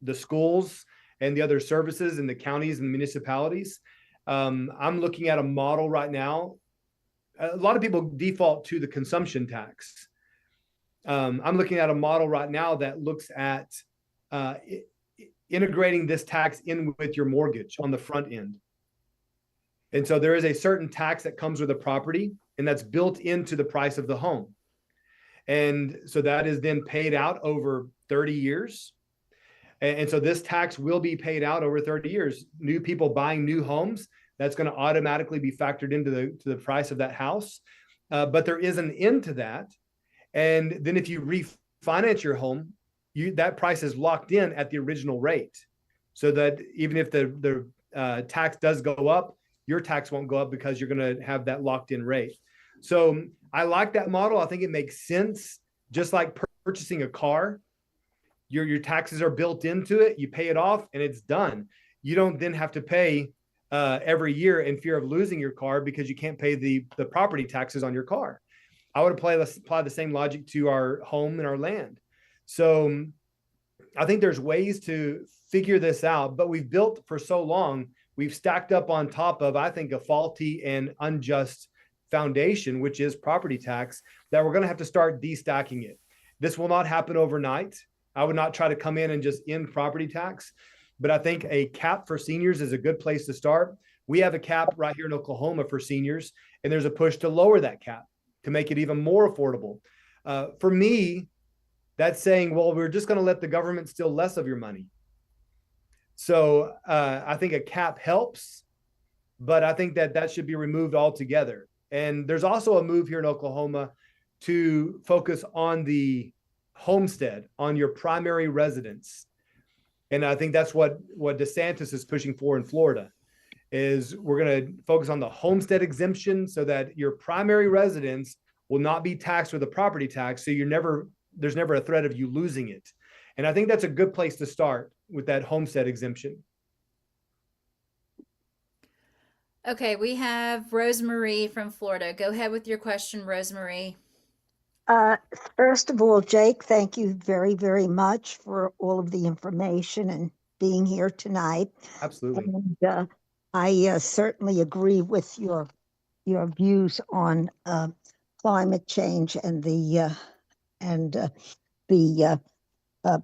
Speaker 6: the schools and the other services in the counties and municipalities. I'm looking at a model right now. A lot of people default to the consumption tax. I'm looking at a model right now that looks at integrating this tax in with your mortgage on the front end. And so there is a certain tax that comes with a property, and that's built into the price of the home. And so that is then paid out over 30 years. And so this tax will be paid out over 30 years. New people buying new homes, that's going to automatically be factored into the price of that house. But there is an end to that. And then if you refinance your home, that price is locked in at the original rate. So that even if the tax does go up, your tax won't go up because you're going to have that locked in rate. So I like that model. I think it makes sense. Just like purchasing a car, your taxes are built into it. You pay it off and it's done. You don't then have to pay every year in fear of losing your car because you can't pay the property taxes on your car. I would apply the same logic to our home and our land. So I think there's ways to figure this out, but we've built for so long, we've stacked up on top of, I think, a faulty and unjust foundation, which is property tax, that we're going to have to start destacking it. This will not happen overnight. I would not try to come in and just end property tax, but I think a cap for seniors is a good place to start. We have a cap right here in Oklahoma for seniors, and there's a push to lower that cap to make it even more affordable. For me, that's saying, well, we're just going to let the government steal less of your money. So I think a cap helps, but I think that should be removed altogether. And there's also a move here in Oklahoma to focus on the homestead, on your primary residence. And I think that's what DeSantis is pushing for in Florida, is we're going to focus on the homestead exemption so that your primary residence will not be taxed with a property tax. So there's never a threat of you losing it. And I think that's a good place to start with that homestead exemption.
Speaker 2: Okay, we have Rosemarie from Florida. Go ahead with your question, Rosemarie.
Speaker 9: First of all, Jake, thank you very, very much for all of the information and being here tonight.
Speaker 6: Absolutely.
Speaker 9: And I certainly agree with your views on climate change and the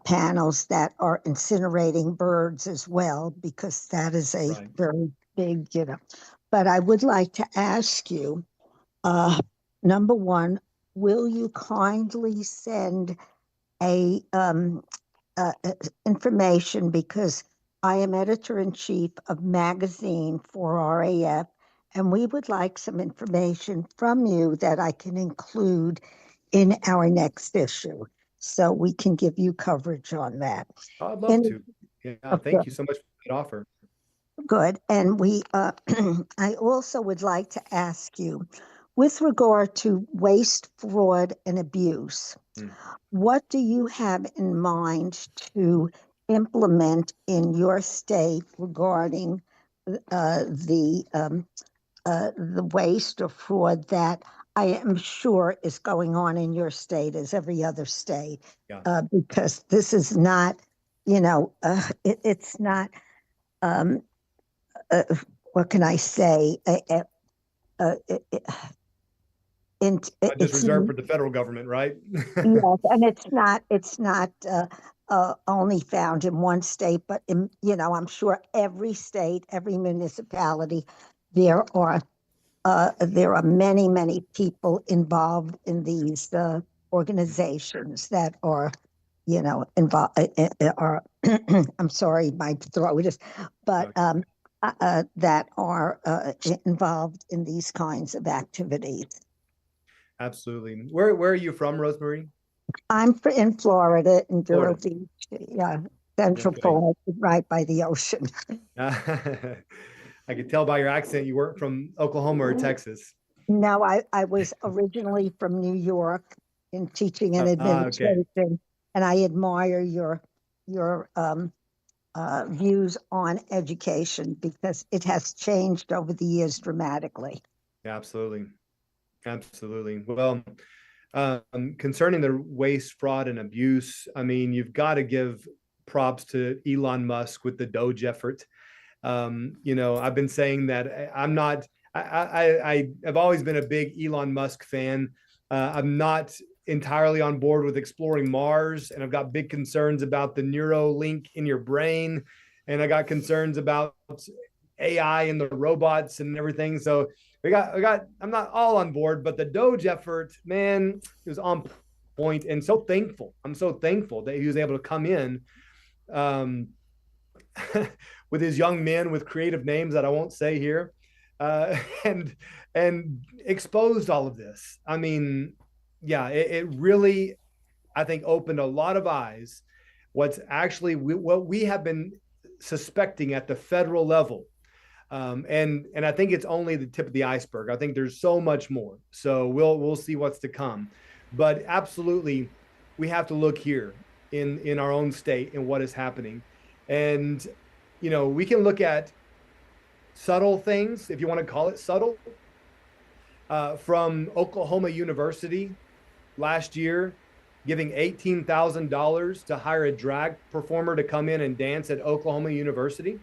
Speaker 9: panels that are incinerating birds as well, because that is a
Speaker 6: Right.
Speaker 9: very big, But I would like to ask you, number one, will you kindly send a information, because I am editor-in-chief of magazine for RAF, and we would like some information from you that I can include in our next issue, so we can give you coverage on that.
Speaker 6: I'd love to. Yeah, thank you so much for that offer.
Speaker 9: Good. And we, I also would like to ask you, with regard to waste, fraud, and abuse, what do you have in mind to implement in your state regarding the waste or fraud that I am sure is going on in your state as every other state?
Speaker 6: Yeah.
Speaker 9: Because this is not, it's not, what can I say?
Speaker 6: Not just reserved for the federal government, right?
Speaker 9: Yes, and it's not only found in one state, but in, I'm sure every state, every municipality, there are many, many people involved in these organizations that are, involved. Are I'm sorry, my throat is, but that are involved in these kinds of activities.
Speaker 6: Absolutely. Where are you from, Rosemarie?
Speaker 9: I'm in Florida, in Vero
Speaker 6: Florida.
Speaker 9: Beach, Central
Speaker 6: Okay.
Speaker 9: Florida, right by the ocean.
Speaker 6: I could tell by your accent you weren't from Oklahoma or Texas.
Speaker 9: No, I was originally from New York in teaching and
Speaker 6: Okay.
Speaker 9: administration, and I admire your views on education, because it has changed over the years dramatically.
Speaker 6: Yeah, absolutely. Absolutely. Well, concerning the waste, fraud, and abuse, I mean, you've got to give props to Elon Musk with the Doge effort. I've been saying that I've always been a big Elon Musk fan. I'm not entirely on board with exploring Mars, and I've got big concerns about the neuro link in your brain, and I got concerns about AI and the robots and everything. So I'm not all on board, but the Doge effort, man, is on point, and so thankful. I'm so thankful that he was able to come in um, with his young men with creative names that I won't say here, and exposed all of this. I mean, yeah, it really, I think, opened a lot of eyes. What's actually what we have been suspecting at the federal level. And I think it's only the tip of the iceberg. I think there's so much more. So we'll see what's to come. But absolutely, we have to look here in our own state and what is happening. And, you know, we can look at subtle things, if you want to call it subtle, from Oklahoma University last year, giving $18,000 to hire a drag performer to come in and dance at Oklahoma University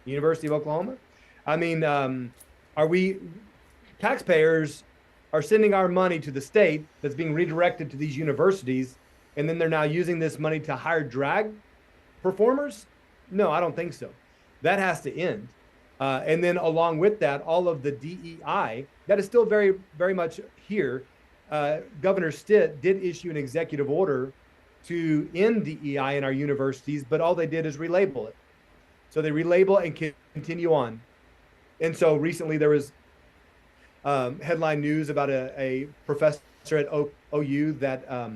Speaker 6: of Oklahoma. I mean, are we, taxpayers are sending our money to the state that's being redirected to these universities, and then they're now using this money to hire drag performers? No, I don't think so. That has to end. And then along with that, all of the DEI, that is still very, very much here. Governor Stitt did issue an executive order to end DEI in our universities, but all they did is relabel it. So they relabel and continue on. And so recently there was headline news about a professor at OU that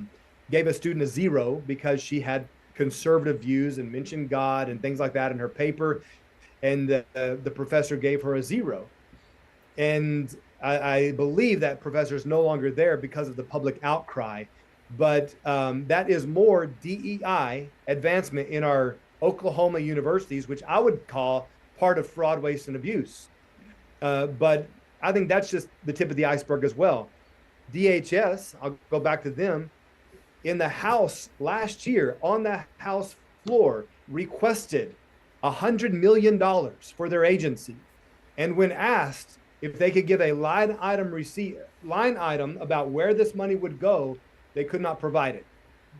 Speaker 6: gave a student a 0 because she had conservative views and mentioned God and things like that in her paper. And the professor gave her a 0. And I believe that professor is no longer there because of the public outcry. But that is more DEI advancement in our Oklahoma universities, which I would call part of fraud, waste, and abuse. But I think that's just the tip of the iceberg as well. DHS, I'll go back to them, in the House last year, on the House floor, requested $100 million for their agency. And when asked if they could give a line item about where this money would go, they could not provide it.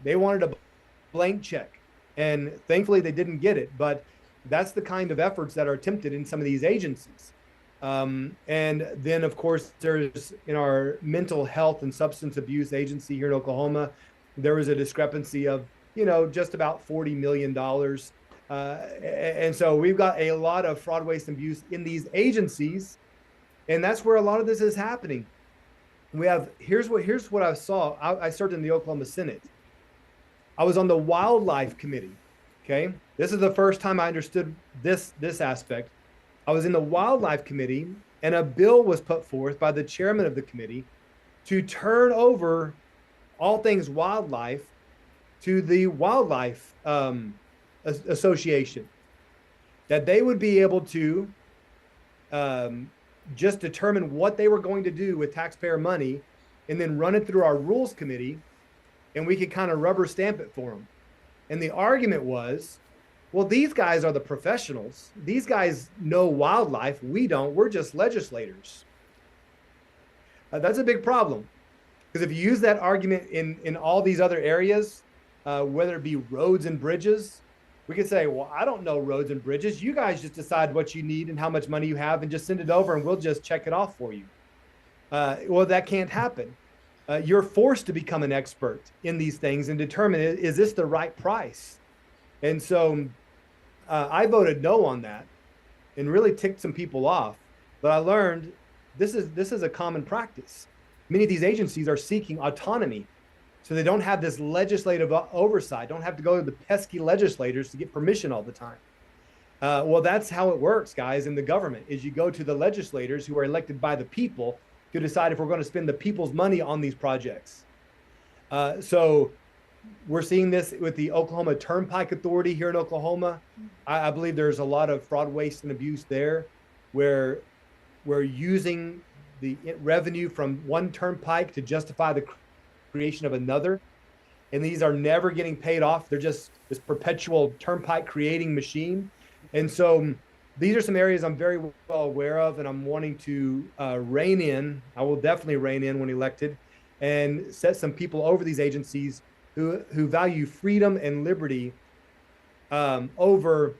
Speaker 6: They wanted a blank check. And thankfully they didn't get it, but that's the kind of efforts that are attempted in some of these agencies. And then of course there's, in our mental health and substance abuse agency here in Oklahoma, there was a discrepancy of, you know, just about $40 million. And so we've got a lot of fraud, waste, and abuse in these agencies. And that's where a lot of this is happening. We have, here's what I saw. I served in the Oklahoma Senate. I was on the wildlife committee. Okay. This is the first time I understood this aspect. I was in the wildlife committee, and a bill was put forth by the chairman of the committee to turn over all things wildlife to the wildlife association, that they would be able to just determine what they were going to do with taxpayer money and then run it through our rules committee, and we could kind of rubber stamp it for them. And the argument was, well, these guys are the professionals. These guys know wildlife. We don't. We're just legislators. That's a big problem. Because if you use that argument in all these other areas, whether it be roads and bridges, we could say, well, I don't know roads and bridges. You guys just decide what you need and how much money you have and just send it over and we'll just check it off for you. Well, that can't happen. You're forced to become an expert in these things and determine, is this the right price? And so I voted no on that and really ticked some people off. But I learned this is a common practice. Many of these agencies are seeking autonomy, so they don't have this legislative oversight, don't have to go to the pesky legislators to get permission all the time. Well, that's how it works, guys, in the government, is you go to the legislators who are elected by the people to decide if we're going to spend the people's money on these projects. So we're seeing this with the Oklahoma Turnpike Authority here in Oklahoma. I believe there's a lot of fraud, waste, and abuse there, where we're using the revenue from one turnpike to justify the creation of another. And these are never getting paid off. They're just this perpetual turnpike creating machine. And so these are some areas I'm very well aware of, and I'm wanting to rein in. I will definitely rein in when elected and set some people over these agencies who value freedom and liberty over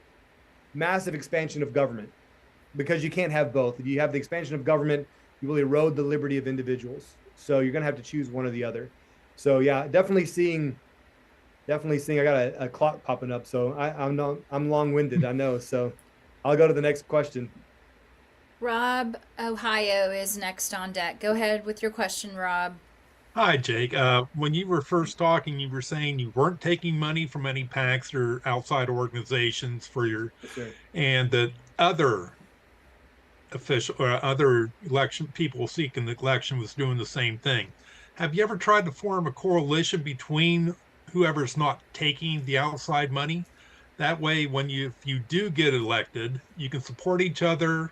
Speaker 6: massive expansion of government, because you can't have both. If you have the expansion of government, you will erode the liberty of individuals. So you're going to have to choose one or the other. So yeah, definitely seeing definitely seeing I got a clock popping up, so I'm long-winded, I know. So I'll go to the next question.
Speaker 2: Rob, Ohio is next on deck. Go ahead with your question, Rob.
Speaker 4: Hi, Jake. When you were first talking, you were saying you weren't taking money from any PACs or outside organizations for your,
Speaker 6: Sure.
Speaker 4: and that other official or other election people seeking the election was doing the same thing. Have you ever tried to form a coalition between whoever's not taking the outside money? That way, if you do get elected, you can support each other,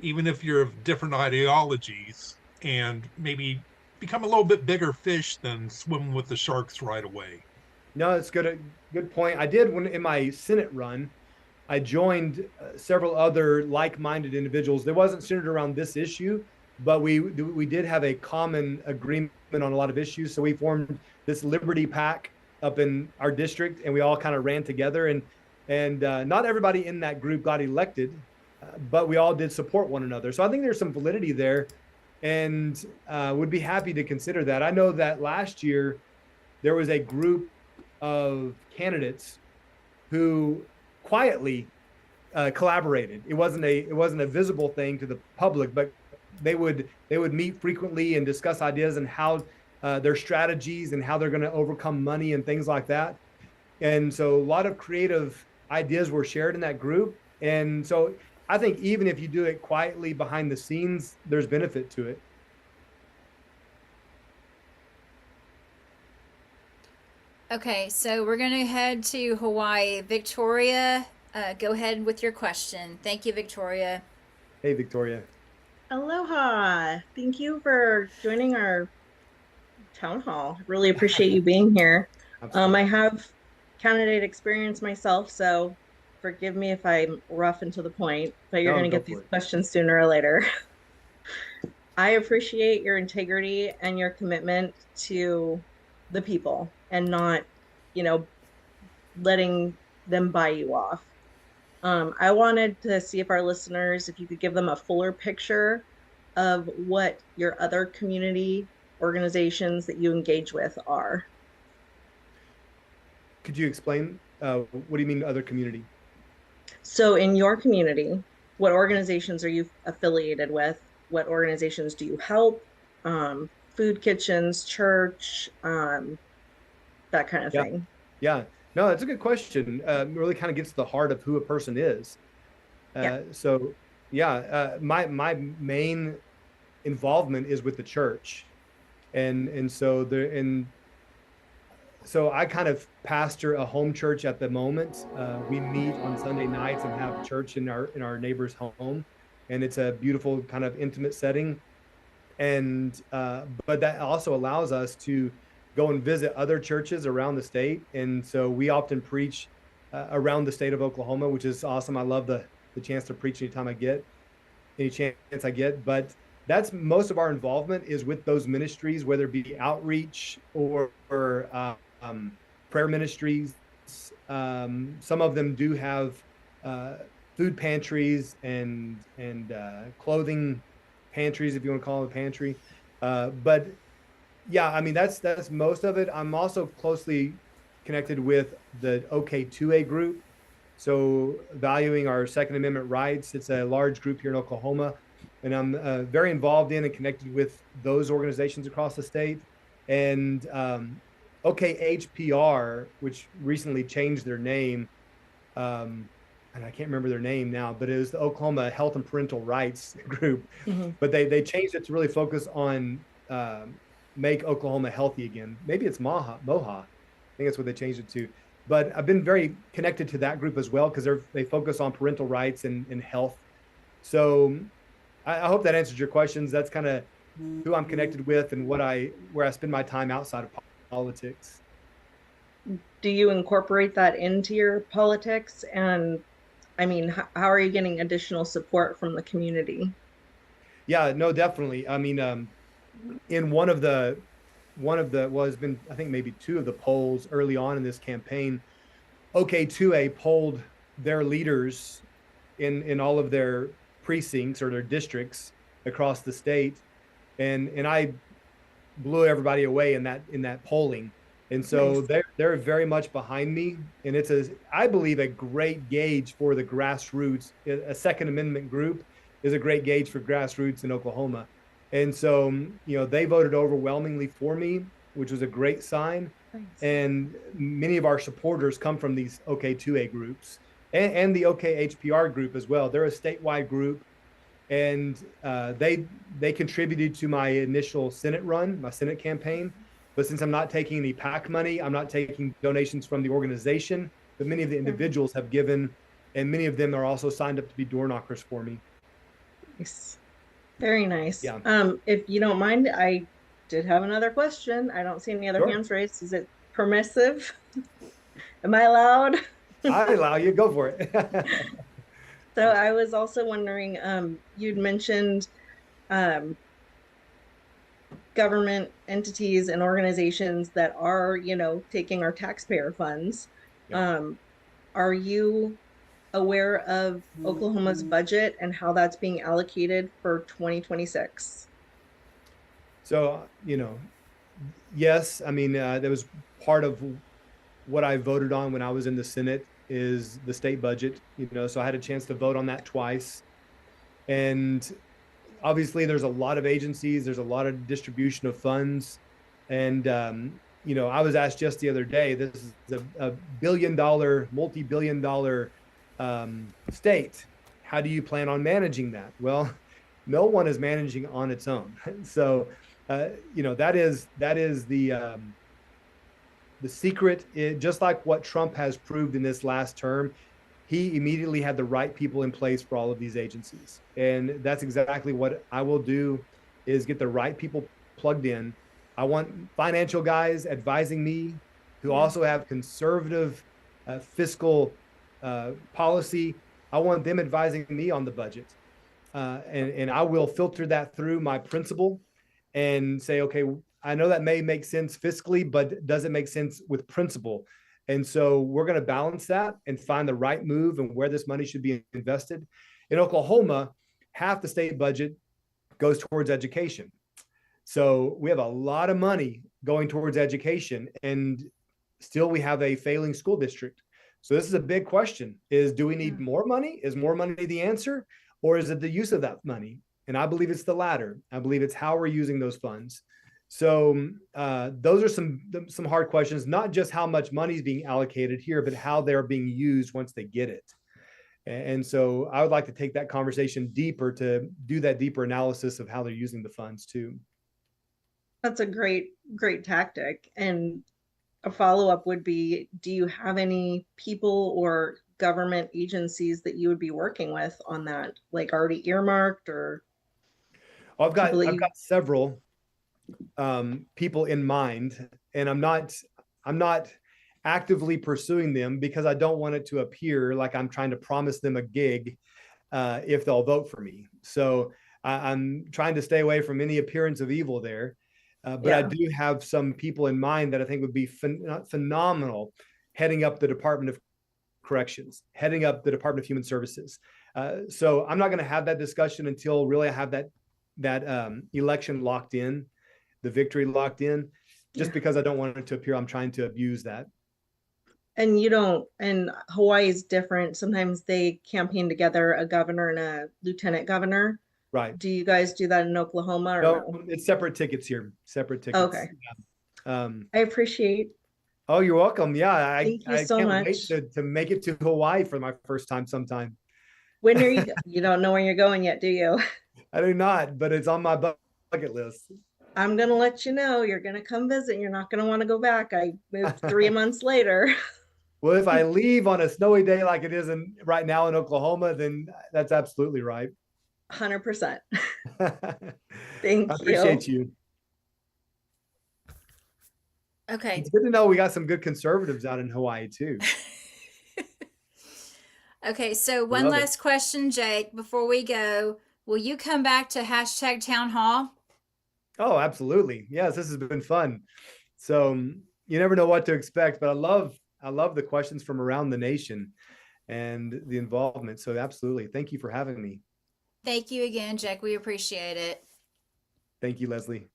Speaker 4: even if you're of different ideologies, and maybe become a little bit bigger fish than swimming with the sharks right away.
Speaker 6: No, it's good. Good point. I did when in my Senate run, I joined several other like-minded individuals. There wasn't centered around this issue, but we did have a common agreement on a lot of issues. So we formed this Liberty PAC up in our district, and we all kind of ran together. And not everybody in that group got elected, but we all did support one another. So I think there's some validity there, and would be happy to consider that. I know that last year there was a group of candidates who quietly collaborated. It wasn't a visible thing to the public, but they would meet frequently and discuss ideas and how their strategies and how they're going to overcome money and things like that. And so a lot of creative ideas were shared in that group. And so I think even if you do it quietly behind the scenes, there's benefit to it.
Speaker 2: Okay, so we're going to head to Hawaii. Victoria, go ahead with your question. Thank you, Victoria.
Speaker 6: Hey, Victoria.
Speaker 10: Aloha. Thank you for joining our town hall. Really appreciate you being here. I have candidate experience myself, so forgive me if I'm rough and to the point, but you're going to get these questions sooner or later. I appreciate your integrity and your commitment to the people and not, letting them buy you off. I wanted to see if our listeners, if you could give them a fuller picture of what your other community organizations that you engage with are.
Speaker 6: Could you explain? What do you mean other community?
Speaker 10: So in your community, what organizations are you affiliated with? What organizations do you help? Food kitchens, church, that kind of thing.
Speaker 6: Yeah, no, that's a good question. Really kind of gets to the heart of who a person is. So my main involvement is with the church. So I kind of pastor a home church at the moment. We meet on Sunday nights and have church in our neighbor's home, and it's a beautiful kind of intimate setting. And but that also allows us to go and visit other churches around the state. And so we often preach around the state of Oklahoma, which is awesome. I love the chance to preach any chance I get. But that's most of our involvement is with those ministries, whether it be outreach or prayer ministries. Some of them do have food pantries and clothing pantries, if you want to call it a pantry. But yeah, I mean, that's most of it. I'm also closely connected with the OK2A group. So valuing our Second Amendment rights. It's a large group here in Oklahoma, and I'm very involved in and connected with those organizations across the state. And OKHPR, which recently changed their name, and I can't remember their name now, but it was the Oklahoma Health and Parental Rights group. Mm-hmm. But they changed it to really focus on make Oklahoma healthy again. Maybe it's MOHA. I think that's what they changed it to. But I've been very connected to that group as well because they focus on parental rights and health. So I hope that answers your questions. That's kind of who I'm connected with and where I spend my time outside of politics.
Speaker 10: Do you incorporate that into your politics? And I mean, how are you getting additional support from the community?
Speaker 6: Yeah, no, definitely. I mean, in one of the it's been, I think maybe two of the polls early on in this campaign, OK2A polled their leaders in all of their precincts or their districts across the state. And I blew everybody away in that polling. And so
Speaker 10: Nice.
Speaker 6: they're very much behind me. And it's I believe a great gauge for the grassroots. A Second Amendment group is a great gauge for grassroots in Oklahoma. And so, they voted overwhelmingly for me, which was a great sign.
Speaker 10: Nice.
Speaker 6: And many of our supporters come from these OK2A groups and the OK-HPR group as well. They're a statewide group. And they contributed to my initial Senate run, my Senate campaign. But since I'm not taking any PAC money, I'm not taking donations from the organization, but many of the individuals have given, and many of them are also signed up to be door knockers for me.
Speaker 10: Nice. Very nice.
Speaker 6: Yeah.
Speaker 10: If you don't mind, I did have another question. I don't see any other
Speaker 6: Sure.
Speaker 10: hands raised. Is it permissive? Am I allowed?
Speaker 6: I allow you, go for it.
Speaker 10: So I was also wondering, you'd mentioned government entities and organizations that are, taking our taxpayer funds.
Speaker 6: Yeah.
Speaker 10: Are you aware of Oklahoma's budget and how that's being allocated for 2026?
Speaker 6: So, yes, I mean, that was part of what I voted on when I was in the Senate is the state budget, so I had a chance to vote on that twice. And obviously there's a lot of agencies, there's a lot of distribution of funds. And, I was asked just the other day, this is a billion-dollar, multi-billion-dollar state. How do you plan on managing that? Well, no one is managing on its own. So, that is the secret. Just like what Trump has proved in this last term, he immediately had the right people in place for all of these agencies. And that's exactly what I will do, is get the right people plugged in. I want financial guys advising me who also have conservative fiscal policy. I want them advising me on the budget. And I will filter that through my principal and say, okay, I know that may make sense fiscally, but does it make sense with principle? And so we're going to balance that and find the right move and where this money should be invested. In Oklahoma, half the state budget goes towards education. So we have a lot of money going towards education, and still we have a failing school district. So this is a big question, do we need more money? Is more money the answer, or is it the use of that money? And I believe it's the latter. I believe it's how we're using those funds. So those are some hard questions, not just how much money is being allocated here, but how they're being used once they get it. And so I would like to take that conversation deeper, to do that deeper analysis of how they're using the funds too.
Speaker 10: That's a great tactic. And a follow-up would be, do you have any people or government agencies that you would be working with on that, like already earmarked, or?
Speaker 6: I've got several people in mind, and I'm not actively pursuing them because I don't want it to appear like I'm trying to promise them a gig if they'll vote for me. So I'm trying to stay away from any appearance of evil there. But I do have some people in mind that I think would be phenomenal, heading up the Department of Corrections, heading up the Department of Human Services. So I'm not going to have that discussion until really I have that election locked in, the victory locked in, just because I don't want it to appear I'm trying to abuse that.
Speaker 10: And and Hawaii is different. Sometimes they campaign together, a governor and a lieutenant governor.
Speaker 6: Right.
Speaker 10: Do you guys do that in Oklahoma? Or
Speaker 6: no, it's separate tickets here. Separate tickets.
Speaker 10: Okay. Yeah. I appreciate.
Speaker 6: Oh, you're welcome. Yeah,
Speaker 10: Thank you so
Speaker 6: can't
Speaker 10: much.
Speaker 6: wait to make it to Hawaii for my first time sometime.
Speaker 10: When are you? You don't know where you're going yet, do you?
Speaker 6: I do not, but it's on my bucket list.
Speaker 10: I'm gonna let you know. You're gonna come visit. You're not gonna want to go back. I moved 3 months later.
Speaker 6: Well, if I leave on a snowy day like it is right now in Oklahoma, then that's absolutely right.
Speaker 10: 100%.
Speaker 6: Thank
Speaker 10: you.
Speaker 6: I appreciate you.
Speaker 2: Okay.
Speaker 6: It's good to know we got some good conservatives out in Hawaii too.
Speaker 2: Okay, so one last question, Jake, before we go. Will you come back to #Town Hall?
Speaker 6: Oh, absolutely. Yes, this has been fun. So you never know what to expect, but I love the questions from around the nation and the involvement. So absolutely. Thank you for having me.
Speaker 2: Thank you again, Jake. We appreciate it.
Speaker 6: Thank you, Leslie.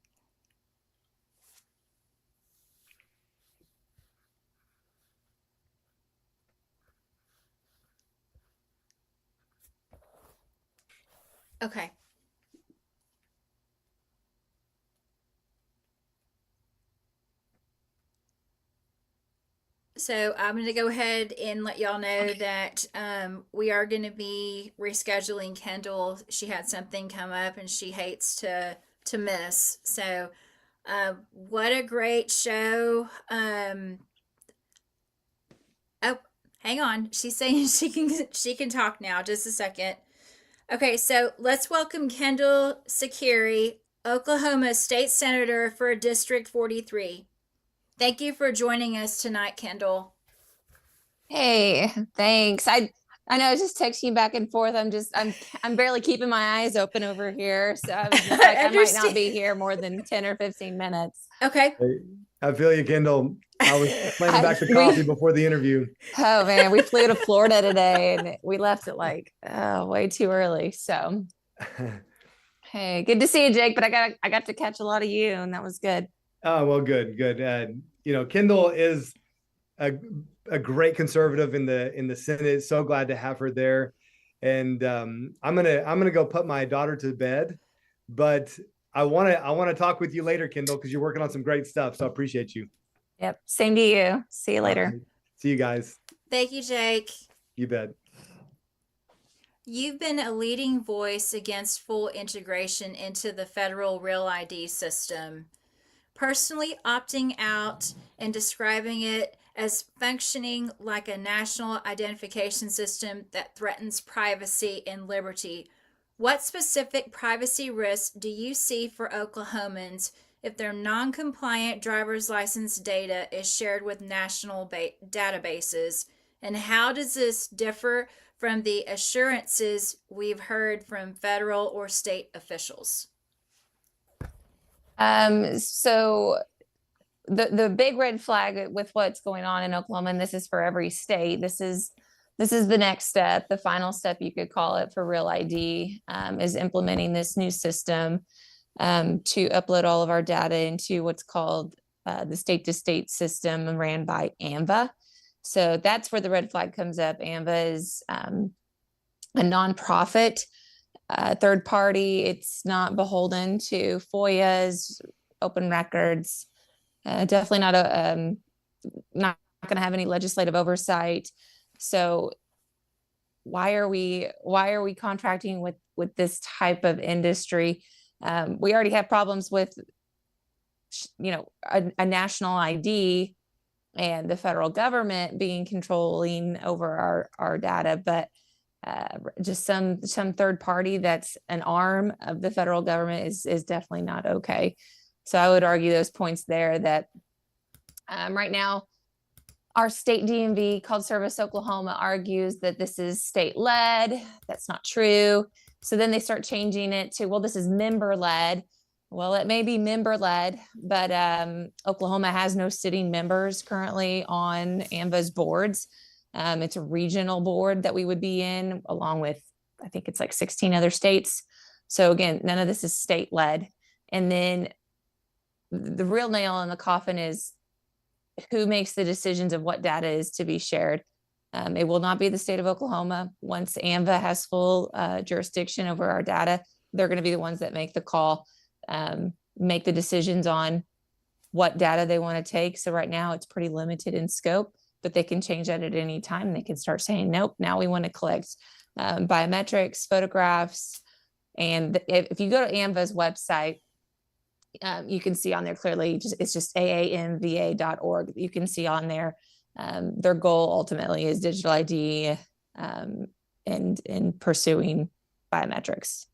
Speaker 2: Okay. So I'm going to go ahead and let y'all know that we are going to be rescheduling Kendall. She had something come up and she hates to miss. So what a great show. Oh, hang on. She's saying she can talk now. Just a second. Okay, so let's welcome Kendall Sakiri, Oklahoma State Senator for District 43. Thank you for joining us tonight, Kendall.
Speaker 11: Hey, thanks. I know I was just texting you back and forth. I'm barely keeping my eyes open over here. So I was just like, I might not be here more than 10 or 15 minutes.
Speaker 2: Okay.
Speaker 6: Hey, I feel you, Kendall. I was planning back the coffee before the interview.
Speaker 11: Oh man, we flew to Florida today and we left at like way too early. So hey, good to see you, Jake. But I got to catch a lot of you, and that was good.
Speaker 6: Oh, well, good. You know, Kendall is a great conservative in the Senate. So glad to have her there. And I'm gonna go put my daughter to bed, but I wanna talk with you later, Kendall, because you're working on some great stuff. So I appreciate you.
Speaker 11: Yep. Same to you. See you later.
Speaker 6: See you guys.
Speaker 2: Thank you, Jake.
Speaker 6: You bet.
Speaker 2: You've been a leading voice against full integration into the federal Real ID system, personally opting out and describing it as functioning like a national identification system that threatens privacy and liberty. What specific privacy risks do you see for Oklahomans if their non-compliant driver's license data is shared with national databases? And how does this differ from the assurances we've heard from federal or state officials?
Speaker 11: So the big red flag with what's going on in Oklahoma, and this is for every state, this is the next step, the final step you could call it for Real ID, is implementing this new system to upload all of our data into what's called the state-to-state system ran by AMVA. So that's where the red flag comes up. AMVA is a nonprofit third party. It's not beholden to FOIA's open records. Definitely not going to have any legislative oversight. So why are we contracting with this type of industry? We already have problems with, you know, a national ID and the federal government being controlling over our data, but just some third party that's an arm of the federal government is definitely not okay. So I would argue those points there that right now our state DMV called Service Oklahoma argues that this is state-led. That's not true. So then they start changing it to, well, this is member-led. Well, it may be member-led, but Oklahoma has no sitting members currently on AMVA's boards. It's a regional board that we would be in, along with, I think it's like 16 other states. So again, none of this is state-led. And then the real nail in the coffin is who makes the decisions of what data is to be shared. It will not be the state of Oklahoma. Once AMVA has full jurisdiction over our data, they're going to be the ones that make the call, make the decisions on what data they want to take. So right now it's pretty limited in scope, but they can change that at any time. They can start saying, nope, now we want to collect biometrics, photographs. And if you go to AMVA's website, you can see on there clearly, it's just aamva.org. You can see on there their goal ultimately is digital ID and pursuing biometrics.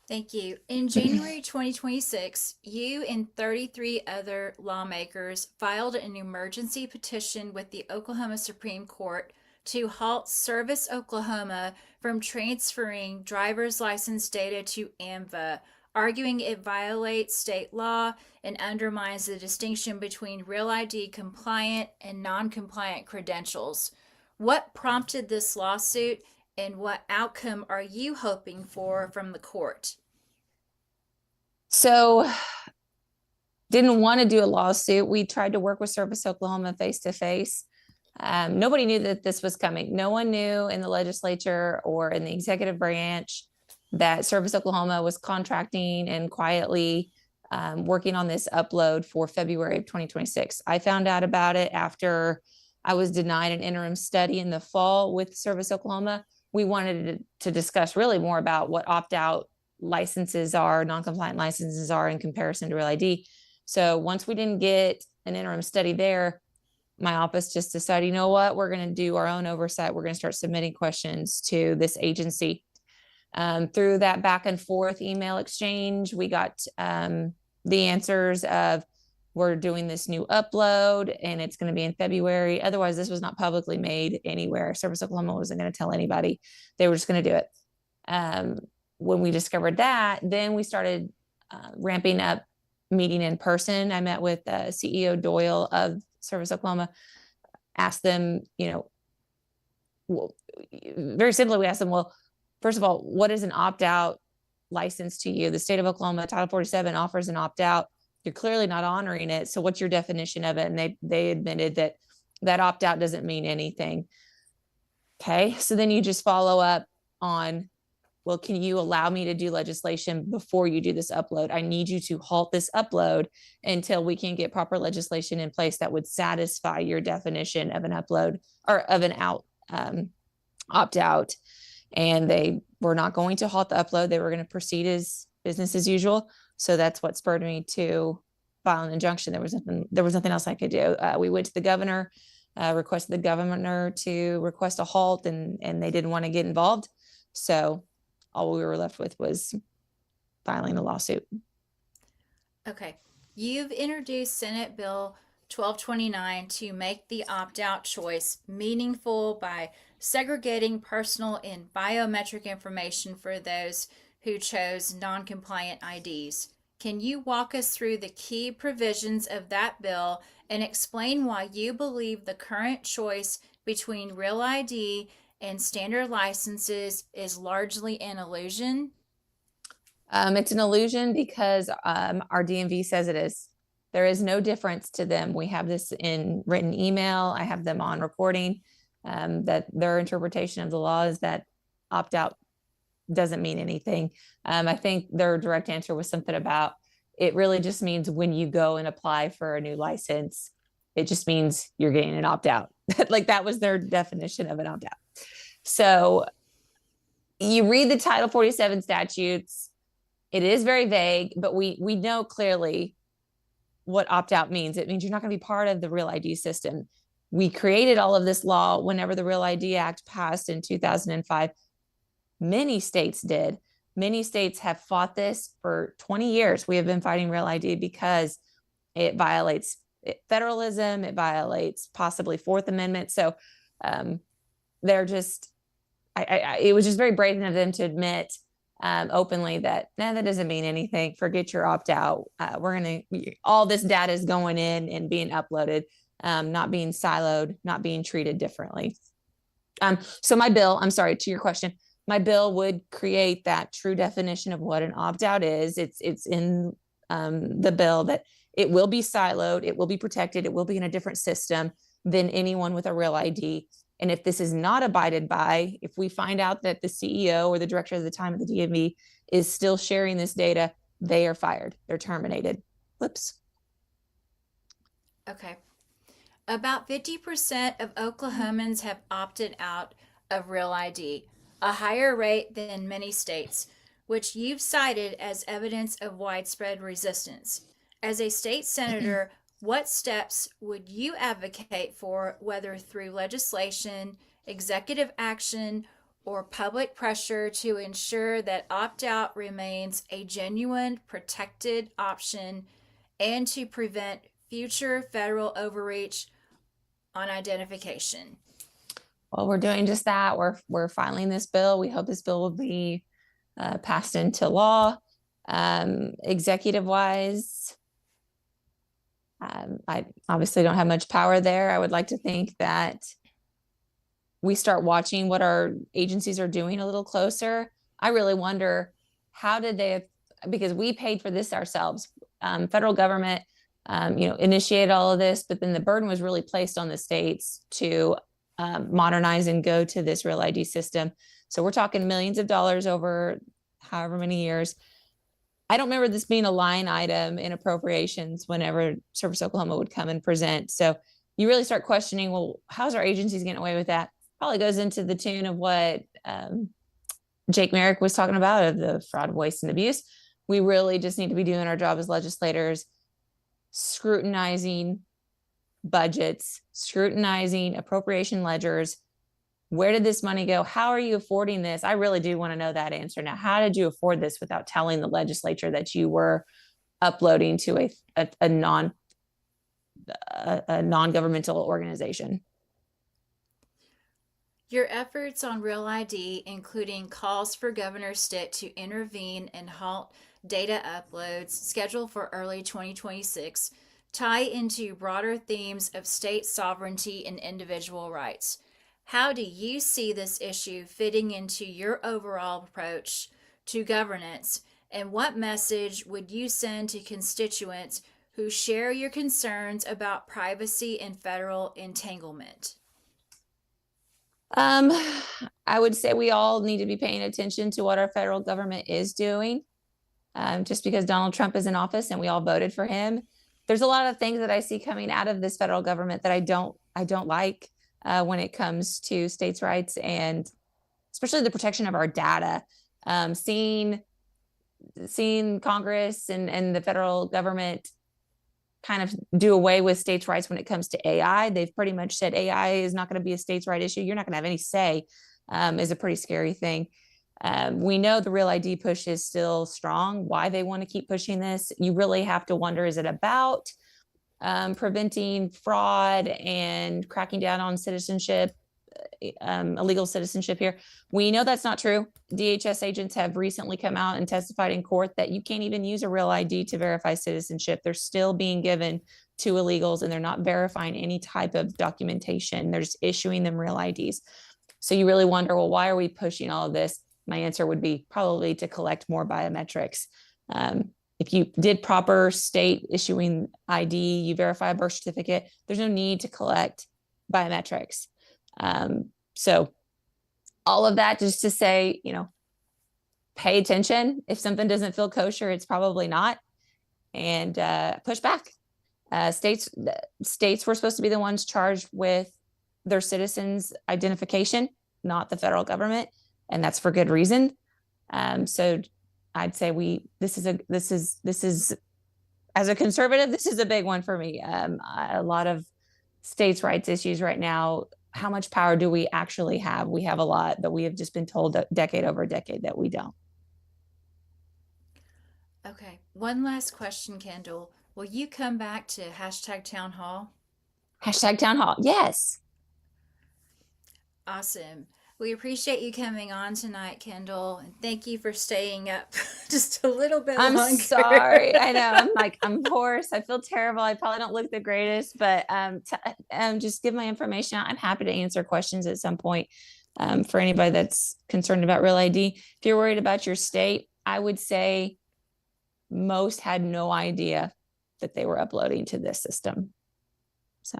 Speaker 2: Thank you. In January 2026, you and 33 other lawmakers filed an emergency petition with the Oklahoma Supreme Court to halt Service Oklahoma from transferring driver's license data to AMVA, arguing it violates state law and undermines the distinction between Real ID compliant and non-compliant credentials. What prompted this lawsuit, and what outcome are you hoping for from the court?
Speaker 11: So didn't want to do a lawsuit. We tried to work with Service Oklahoma face to face. Nobody knew that this was coming. No one knew in the legislature or in the executive branch that Service Oklahoma was contracting and quietly working on this upload for February of 2026. I found out about it after I was denied an interim study in the fall with Service Oklahoma. We wanted to discuss really more about what opt-out licenses are, non-compliant licenses are in comparison to Real ID. So once we didn't get an interim study there, my office just decided, you know what, we're going to do our own oversight. We're going to start submitting questions to this agency. Through that back and forth email exchange, we got the answers of, we're doing this new upload and it's going to be in February. Otherwise, this was not publicly made anywhere. Service Oklahoma wasn't going to tell anybody. They were just going to do it. When we discovered that, then we started ramping up meeting in person. I met with CEO Doyle of Service Oklahoma, asked them, very simply, we asked them, well, first of all, what is an opt-out license to you? The state of Oklahoma, Title 47 offers an opt-out. You're clearly not honoring it. So what's your definition of it? And they admitted that opt-out doesn't mean anything. Okay. So then you just follow up on, well, can you allow me to do legislation before you do this upload? I need you to halt this upload until we can get proper legislation in place that would satisfy your definition of an upload or of an opt-out. And they were not going to halt the upload. They were going to proceed as business as usual. So that's what spurred me to file an injunction. There was nothing else I could do. We went to the governor, requested the governor to request a halt, and they didn't want to get involved. So all we were left with was filing a lawsuit.
Speaker 2: Okay. You've introduced Senate Bill 1229 to make the opt-out choice meaningful by segregating personal and biometric information for those who chose non-compliant IDs. Can you walk us through the key provisions of that bill and explain why you believe the current choice between Real ID and standard licenses is largely an illusion?
Speaker 11: It's an illusion because our DMV says it is. There is no difference to them. We have this in written email. I have them on recording, that their interpretation of the law is that opt-out doesn't mean anything. I think their direct answer was something about, it really just means when you go and apply for a new license, it just means you're getting an opt-out. Like that was their definition of an opt-out. So you read the Title 47 statutes, it is very vague, but we know clearly what opt-out means. It means you're not going to be part of the Real ID system. We created all of this law whenever the Real ID Act passed in 2005. Many states did. Many states have fought this for 20 years. We have been fighting Real ID because it violates federalism. It violates possibly Fourth Amendment. So they're just, it was just very brave of them to admit openly that, no, that doesn't mean anything. Forget your opt-out. All this data is going in and being uploaded, not being siloed, not being treated differently. So my bill, I'm sorry, to your question, my bill would create that true definition of what an opt-out is. It's in the bill that it will be siloed, it will be protected, it will be in a different system than anyone with a Real ID. And if this is not abided by, if we find out that the CEO or the director at the time of the DMV is still sharing this data, they are fired. They're terminated. Whoops.
Speaker 2: Okay. About 50% of Oklahomans have opted out of Real ID, a higher rate than many states, which you've cited as evidence of widespread resistance. As a state senator, what steps would you advocate for, whether through legislation, executive action, or public pressure, to ensure that opt-out remains a genuine, protected option and to prevent future federal overreach on identification?
Speaker 11: Well, we're doing just that. We're filing this bill. We hope this bill will be passed into law. Executive wise, I obviously don't have much power there. I would like to think that we start watching what our agencies are doing a little closer. I really wonder, how did they, because we paid for this ourselves. Federal government initiated all of this, but then the burden was really placed on the states to modernize and go to this real ID system. So we're talking millions of dollars over however many years. I don't remember this being a line item in appropriations whenever Service Oklahoma would come and present. So you really start questioning, well, how's our agencies getting away with that? Probably goes into the tune of what Jake Merrick was talking about, of the fraud, waste, and abuse. We really just need to be doing our job as legislators, scrutinizing budgets, scrutinizing appropriation ledgers. Where did this money go? How are you affording this? I really do want to know that answer. Now, how did you afford this without telling the legislature that you were uploading to a non-governmental organization?
Speaker 2: Your efforts on Real ID, including calls for Governor Stitt to intervene and halt data uploads scheduled for early 2026, tie into broader themes of state sovereignty and individual rights. How do you see this issue fitting into your overall approach to governance, and what message would you send to constituents who share your concerns about privacy and federal entanglement?
Speaker 11: I would say we all need to be paying attention to what our federal government is doing. Just because Donald Trump is in office and we all voted for him, there's a lot of things that I see coming out of this federal government that I don't like when it comes to states' rights, and especially the protection of our data. Seeing Congress and the federal government kind of do away with states' rights when it comes to AI. They've pretty much said AI is not going to be a states' right issue. You're not going to have any say, is a pretty scary thing. We know the Real ID push is still strong. Why they want to keep pushing this, you really have to wonder, is it about preventing fraud and cracking down on citizenship, illegal citizenship here? We know that's not true. DHS agents have recently come out and testified in court that you can't even use a Real ID to verify citizenship. They're still being given to illegals, and they're not verifying any type of documentation. They're just issuing them Real IDs. So you really wonder, well, why are we pushing all of this? My answer would be probably to collect more biometrics. If you did proper state issuing ID, you verify a birth certificate, there's no need to collect biometrics. So all of that just to say, pay attention. If something doesn't feel kosher, it's probably not. And push back. States were supposed to be the ones charged with their citizens' identification, not the federal government. And that's for good reason. So I'd say this is, as a conservative, this is a big one for me. A lot of states' rights issues right now. How much power do we actually have? We have a lot, but we have just been told decade over decade that we don't.
Speaker 2: Okay. One last question, Kendall. Will you come back to #Town Hall?
Speaker 11: #Town Hall. Yes.
Speaker 2: Awesome. We appreciate you coming on tonight, Kendall, and thank you for staying up just a little bit longer.
Speaker 11: I'm sorry. I know. I'm hoarse. I feel terrible. I probably don't look the greatest, but just give my information out. I'm happy to answer questions at some point for anybody that's concerned about Real ID. If you're worried about your state, I would say most had no idea that they were uploading to this system. So.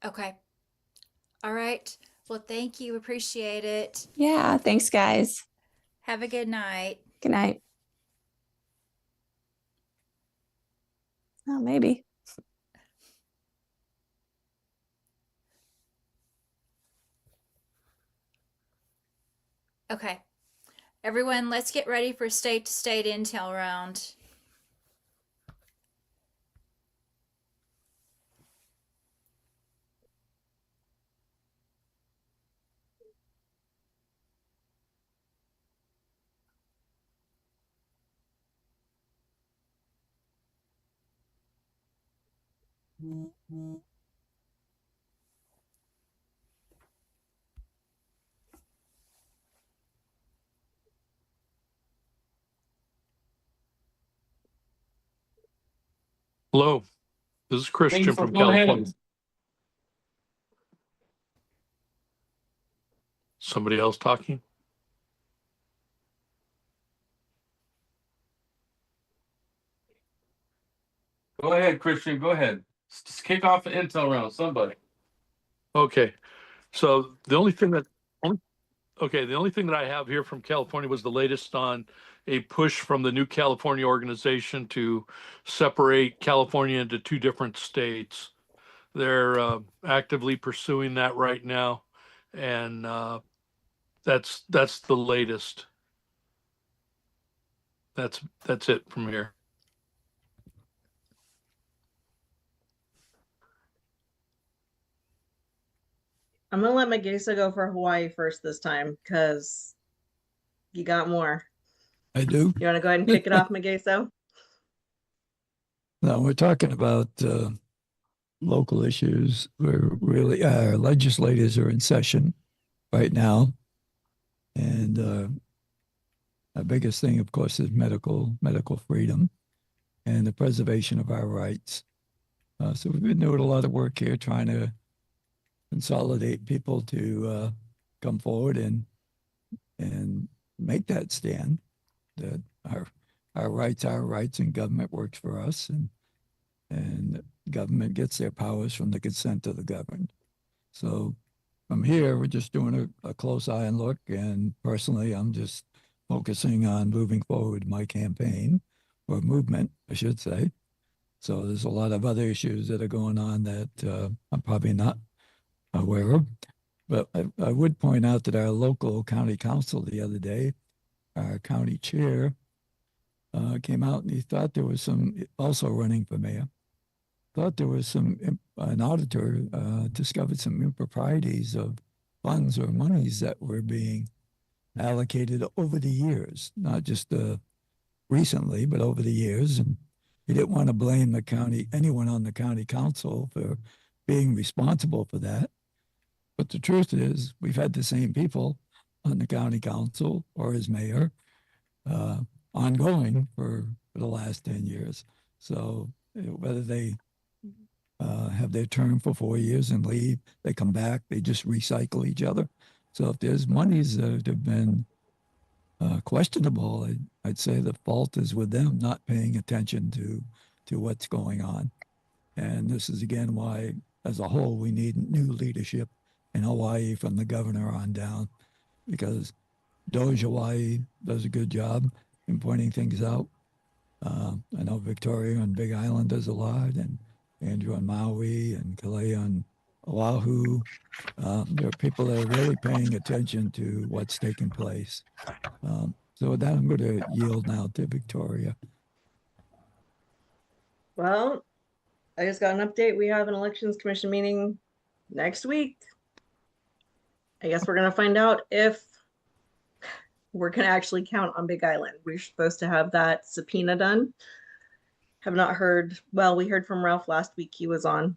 Speaker 2: Okay. All right. Well, thank you. Appreciate it.
Speaker 11: Yeah. Thanks, guys.
Speaker 2: Have a good night.
Speaker 11: Good night. Oh, maybe.
Speaker 2: Okay. Everyone, let's get ready for state-to-state intel round.
Speaker 4: Hello, this is Christian from
Speaker 1: Go ahead.
Speaker 4: California. Somebody else talking?
Speaker 1: Go ahead, Christian. Go ahead. Just kick off the intel round. Somebody.
Speaker 12: Okay, so the only thing that I have here from California was the latest on a push from the New California organization to separate California into two different states. They're actively pursuing that right now, and that's the latest. That's it from here.
Speaker 10: I'm gonna let Megasa go for Hawaii first this time because you got more.
Speaker 13: I do.
Speaker 10: You want to go ahead and kick it off, Megasa?
Speaker 13: No, we're talking about local issues. We're really, our legislators are in session right now. And our biggest thing, of course, is medical freedom and the preservation of our rights. So we've been doing a lot of work here trying to consolidate people to come forward and make that stand that our rights and government works for us, and government gets their powers from the consent of the governed. So from here, we're just doing a close eye and look. And personally, I'm just focusing on moving forward my campaign, or movement, I should say. So there's a lot of other issues that are going on that I'm probably not aware of. But I would point out that our local county council the other day, our county chair, came out and he thought there was some, also running for mayor, thought there was an auditor discovered some improprieties of funds or monies that were being allocated over the years, not just recently, but over the years. And he didn't want to blame anyone on the county council for being responsible for that. But the truth is, we've had the same people on the county council or as mayor ongoing for the last 10 years. So whether they have their term for 4 years and leave, they come back, they just recycle each other. So if there's monies that have been questionable, I'd say the fault is with them not paying attention to what's going on. And this is again why, as a whole, we need new leadership in Hawaii from the governor on down, because Doge Hawaii does a good job in pointing things out. I know Victoria on Big Island does a lot, and Andrew on Maui, and Kalea on Oahu. There are people that are really paying attention to what's taking place. So with that, I'm going to yield now to Victoria.
Speaker 10: Well, I just got an update. We have an elections commission meeting next week. I guess we're going to find out if we're going to actually count on Big Island. We're supposed to have that subpoena done. Have not heard. Well, we heard from Ralph last week. He was on.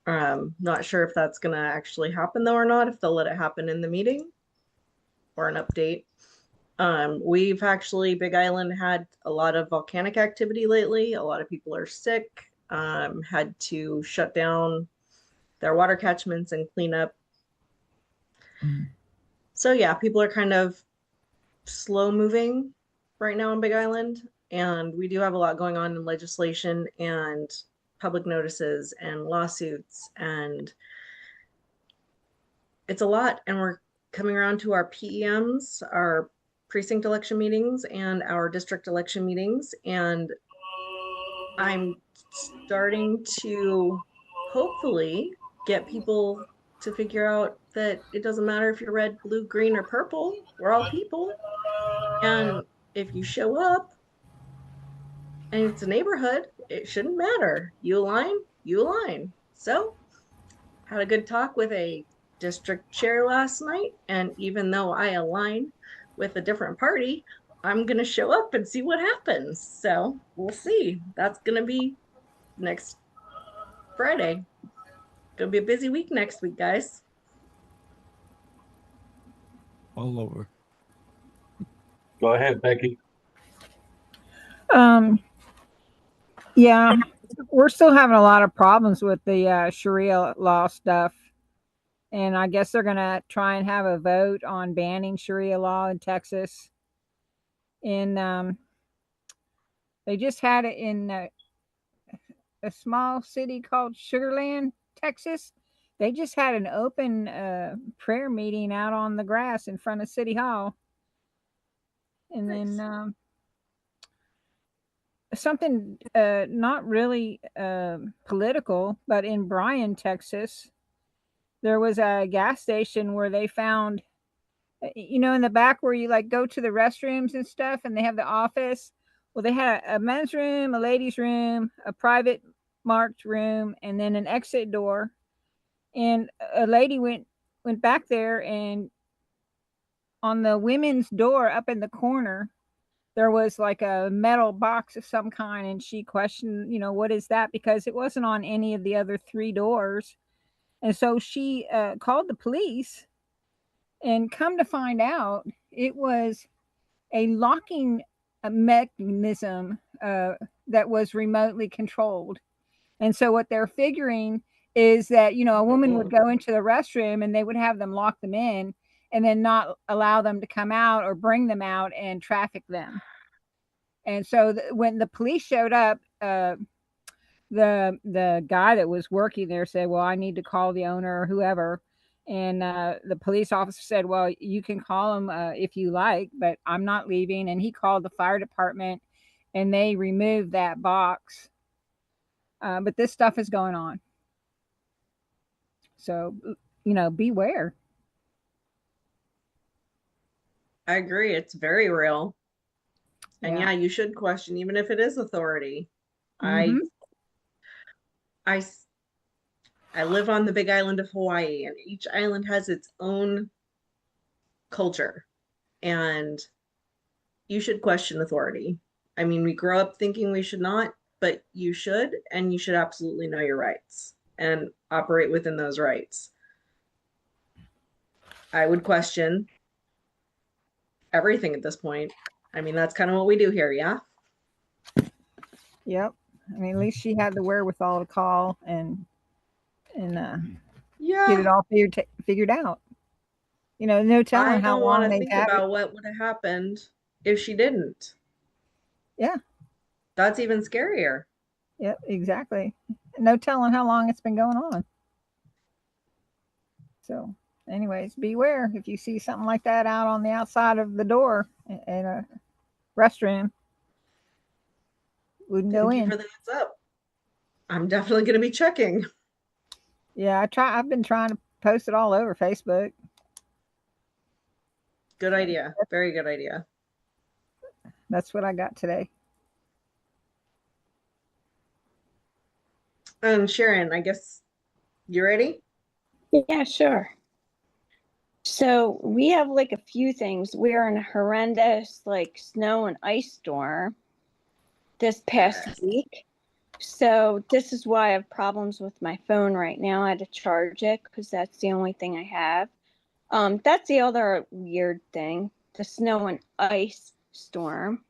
Speaker 10: Not sure if that's going to actually happen though or not, if they'll let it happen in the meeting or an update. We've actually, Big Island had a lot of volcanic activity lately. A lot of people are sick, had to shut down their water catchments and clean up. So yeah, people are kind of slow moving right now on Big Island. And we do have a lot going on in legislation and public notices and lawsuits, and it's a lot. And we're coming around to our PEMs, our precinct election meetings, and our district election meetings. And I'm starting to hopefully get people to figure out that it doesn't matter if you're red, blue, green, or purple. We're all people. And if you show up and it's a neighborhood, it shouldn't matter. You align, you align. So, had a good talk with a district chair last night. And even though I align with a different party, I'm going to show up and see what happens. So, we'll see. That's going to be next Friday. Gonna be a busy week next week, guys.
Speaker 13: All over.
Speaker 1: Go ahead, Becky.
Speaker 14: Yeah, we're still having a lot of problems with the Sharia law stuff. And I guess they're going to try and have a vote on banning Sharia law in Texas. And they just had it in a small city called Sugarland, Texas. They just had an open prayer meeting out on the grass in front of City Hall. And
Speaker 10: Nice.
Speaker 14: then something not really political, but in Bryan, Texas, there was a gas station where they found, you know, in the back where you like go to the restrooms and stuff, and they have the office. Well, they had a men's room, a ladies' room, a private marked room, and then an exit door. And a lady went back there, and on the women's door up in the corner, there was like a metal box of some kind, and she questioned, you know, what is that? Because it wasn't on any of the other 3 doors. And so she called the police, and come to find out, it was a locking mechanism that was remotely controlled. And so what they're figuring is that, you know, a woman would go into the restroom and they would have them lock them in and then not allow them to come out or bring them out and traffic them. And so when the police showed up, the guy that was working there said, well, I need to call the owner or whoever. And the police officer said, well, you can call him if you like, but I'm not leaving. And he called the fire department, and they removed that box. But this stuff is going on. So, you know, beware.
Speaker 10: I agree. It's very real. And
Speaker 14: Yeah.
Speaker 10: yeah, you should question, even if it is authority.
Speaker 14: Mhm.
Speaker 10: I live on the big island of Hawaii, and each island has its own culture, and you should question authority. I mean, we grow up thinking we should not, but you should, and you should absolutely know your rights and operate within those rights. I would question everything at this point. I mean, that's kind of what we do here, yeah?
Speaker 14: Yep. I mean, at least she had the wherewithal to call and
Speaker 10: Yeah.
Speaker 14: get it all figured out. You know, no
Speaker 10: I
Speaker 14: telling how
Speaker 10: don't want
Speaker 14: long
Speaker 10: to
Speaker 14: they've
Speaker 10: think
Speaker 14: had it.
Speaker 10: about what would have happened if she didn't.
Speaker 14: Yeah.
Speaker 10: That's even scarier.
Speaker 14: Yep, exactly. No telling how long it's been going on. So, anyways, beware if you see something like that out on the outside of the door in a restroom. Wouldn't go
Speaker 10: Thank you
Speaker 14: in.
Speaker 10: for the heads up. I'm definitely going to be checking.
Speaker 14: Yeah, I've been trying to post it all over Facebook.
Speaker 10: Good idea. Very good idea.
Speaker 14: That's what I got today.
Speaker 10: Sharon, I guess you ready?
Speaker 8: Yeah, sure. So we have like a few things. We're in a horrendous like snow and ice storm this past week. So this is why I have problems with my phone right now. I had to charge it because that's the only thing I have. That's the other weird thing, the snow and ice storm.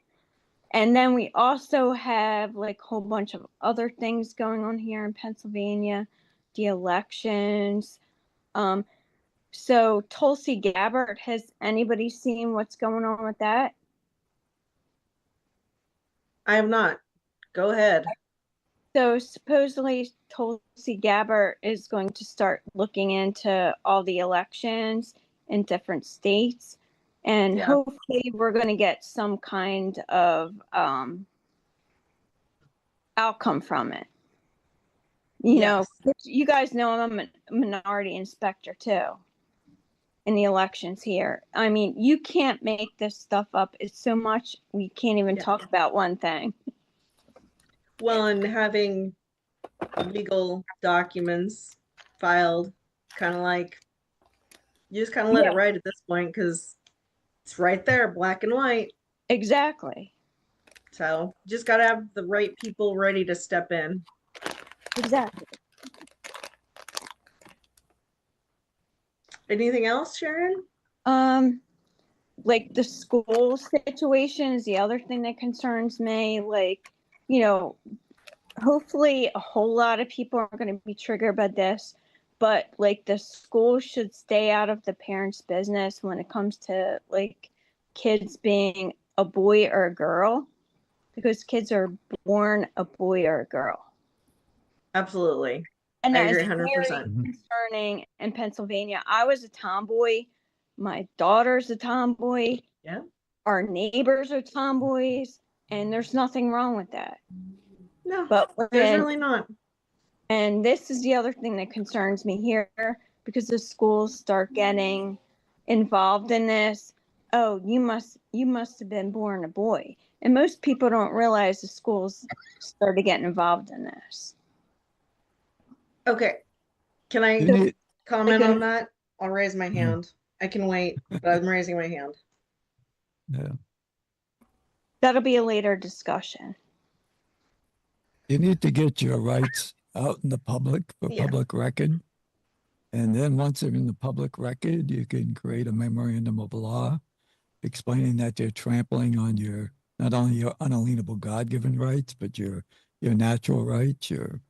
Speaker 8: And then we also have like a whole bunch of other things going on here in Pennsylvania, the elections. So Tulsi Gabbard, has anybody seen what's going on with that?
Speaker 10: I have not. Go ahead.
Speaker 8: So supposedly Tulsi Gabbard is going to start looking into all the elections in different states. And hopefully we're going to get some kind of outcome from it. You know, you guys know I'm a minority inspector too in the elections here. I mean, you can't make this stuff up. It's so much we can't even talk about one thing.
Speaker 10: Well, and having legal documents filed, kind of like, you just kind of let it ride at this point because it's right there, black and white.
Speaker 8: Exactly.
Speaker 10: So just got to have the right people ready to step in.
Speaker 8: Exactly.
Speaker 10: Anything else, Sharon?
Speaker 8: Like the school situation is the other thing that concerns me. Like, you know, hopefully a whole lot of people are going to be triggered by this, but like the school should stay out of the parents' business when it comes to like kids being a boy or a girl, because kids are born a boy or a girl.
Speaker 10: Absolutely.
Speaker 8: And
Speaker 10: I
Speaker 8: that is
Speaker 10: agree
Speaker 8: very
Speaker 10: 100%.
Speaker 8: concerning in Pennsylvania. I was a tomboy. My daughter's a tomboy.
Speaker 10: Yeah.
Speaker 8: Our neighbors are tomboys, and there's nothing wrong with that.
Speaker 10: No,
Speaker 8: but
Speaker 10: there's really not.
Speaker 8: And this is the other thing that concerns me here, because the schools start getting involved in this. Oh, you must have been born a boy. And most people don't realize the schools started getting involved in this.
Speaker 10: Okay. Can I
Speaker 13: need-
Speaker 10: comment on that? I'll raise my hand. I can wait, but I'm raising my hand.
Speaker 13: Yeah.
Speaker 8: That'll be a later discussion.
Speaker 13: You need to get your rights out in the public for
Speaker 10: Yeah.
Speaker 13: public record. And then once they're in the public record, you can create a memorandum of law explaining that you're trampling on your, not only your unalienable God-given rights, but your natural rights, your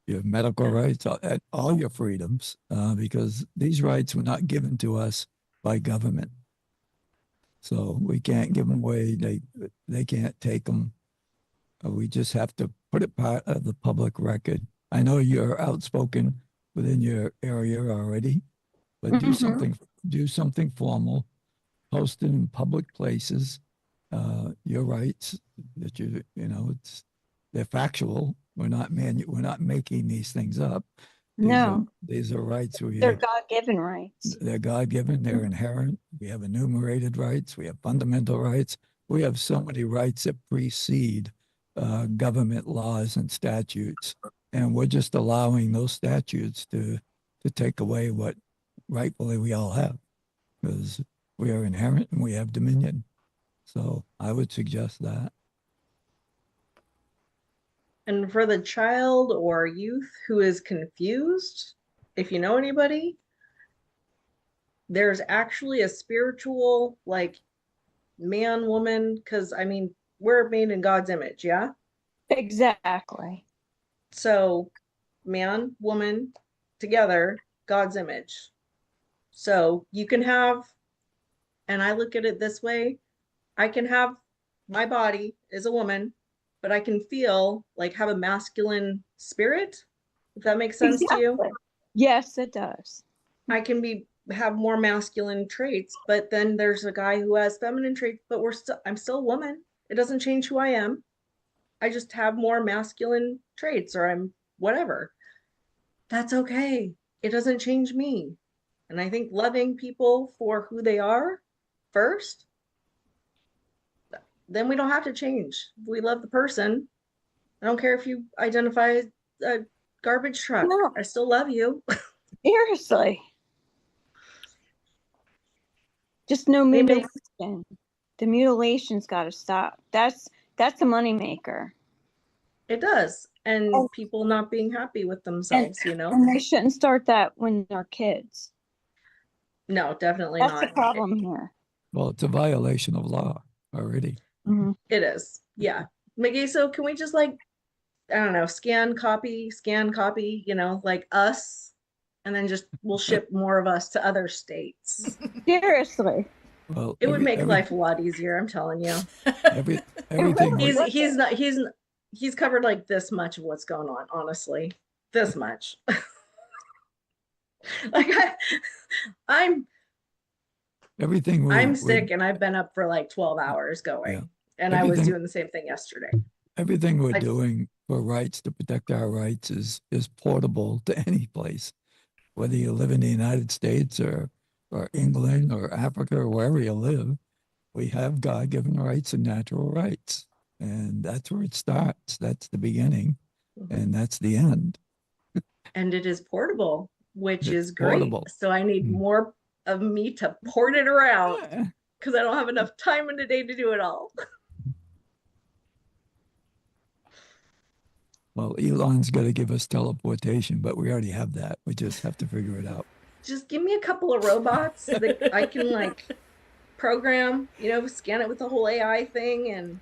Speaker 13: medical rights, all your freedoms, because these rights were not given to us by government. So we can't give them away. They can't take them. We just have to put it part of the public record. I know you're outspoken within your area already, but do something formal, post it in public places, your rights that they're factual. We're not making these things up. These are rights.
Speaker 8: They're God-given rights.
Speaker 13: They're God-given. They're inherent. We have enumerated rights. We have fundamental rights. We have so many rights that precede government laws and statutes, and we're just allowing those statutes to take away what rightfully we all have, because we are inherent and we have dominion. So I would suggest that.
Speaker 10: And for the child or youth who is confused, if you know anybody, there's actually a spiritual, like, man, woman, because I mean, we're made in God's image, yeah?
Speaker 8: Exactly.
Speaker 10: So, man, woman, together, God's image. So you can have, and I look at it this way, I can have my body as a woman, but I can feel like have a masculine spirit, if that makes sense to you.
Speaker 8: Yes, it does.
Speaker 10: I can have more masculine traits, but then there's a guy who has feminine traits, but I'm still a woman. It doesn't change who I am. I just have more masculine traits, or I'm whatever. That's okay. It doesn't change me. And I think loving people for who they are first, then we don't have to change. If we love the person, I don't care if you identify as a garbage truck. No. I still love you.
Speaker 8: Seriously. Just no mutilation. The mutilation's got to stop. That's a moneymaker.
Speaker 10: It does. And people not being happy with themselves,
Speaker 8: And they shouldn't start that when they're kids.
Speaker 10: No, definitely
Speaker 8: not.
Speaker 10: That's
Speaker 8: the problem here.
Speaker 13: Well, it's a violation of law already.
Speaker 8: Mm-hmm.
Speaker 10: It is. Yeah. McGee, so can we just, like, I don't know, scan, copy, like us, and then we'll ship more of us to other states.
Speaker 8: Seriously.
Speaker 13: Well,
Speaker 10: it would make life a lot easier, I'm telling you.
Speaker 13: Everything.
Speaker 10: He's covered like this much of what's going on, honestly. This much. Like I'm sick and I've been up for like 12 hours going. Yeah. And I was doing the same thing yesterday.
Speaker 13: Everything we're doing for rights, to protect our rights, is portable to any place, whether you live in the United States or England or Africa or wherever you live. We have God-given rights and natural rights, and that's where it starts. That's the beginning, and that's the end.
Speaker 10: And it is portable, which is great. Portable. So I need more of me to port it around, because I don't have enough time in the day to do it all.
Speaker 13: Well, Elon's got to give us teleportation, but we already have that. We just have to figure it out.
Speaker 10: Just give me a couple of robots that I can, like, program, scan it with the whole AI thing, and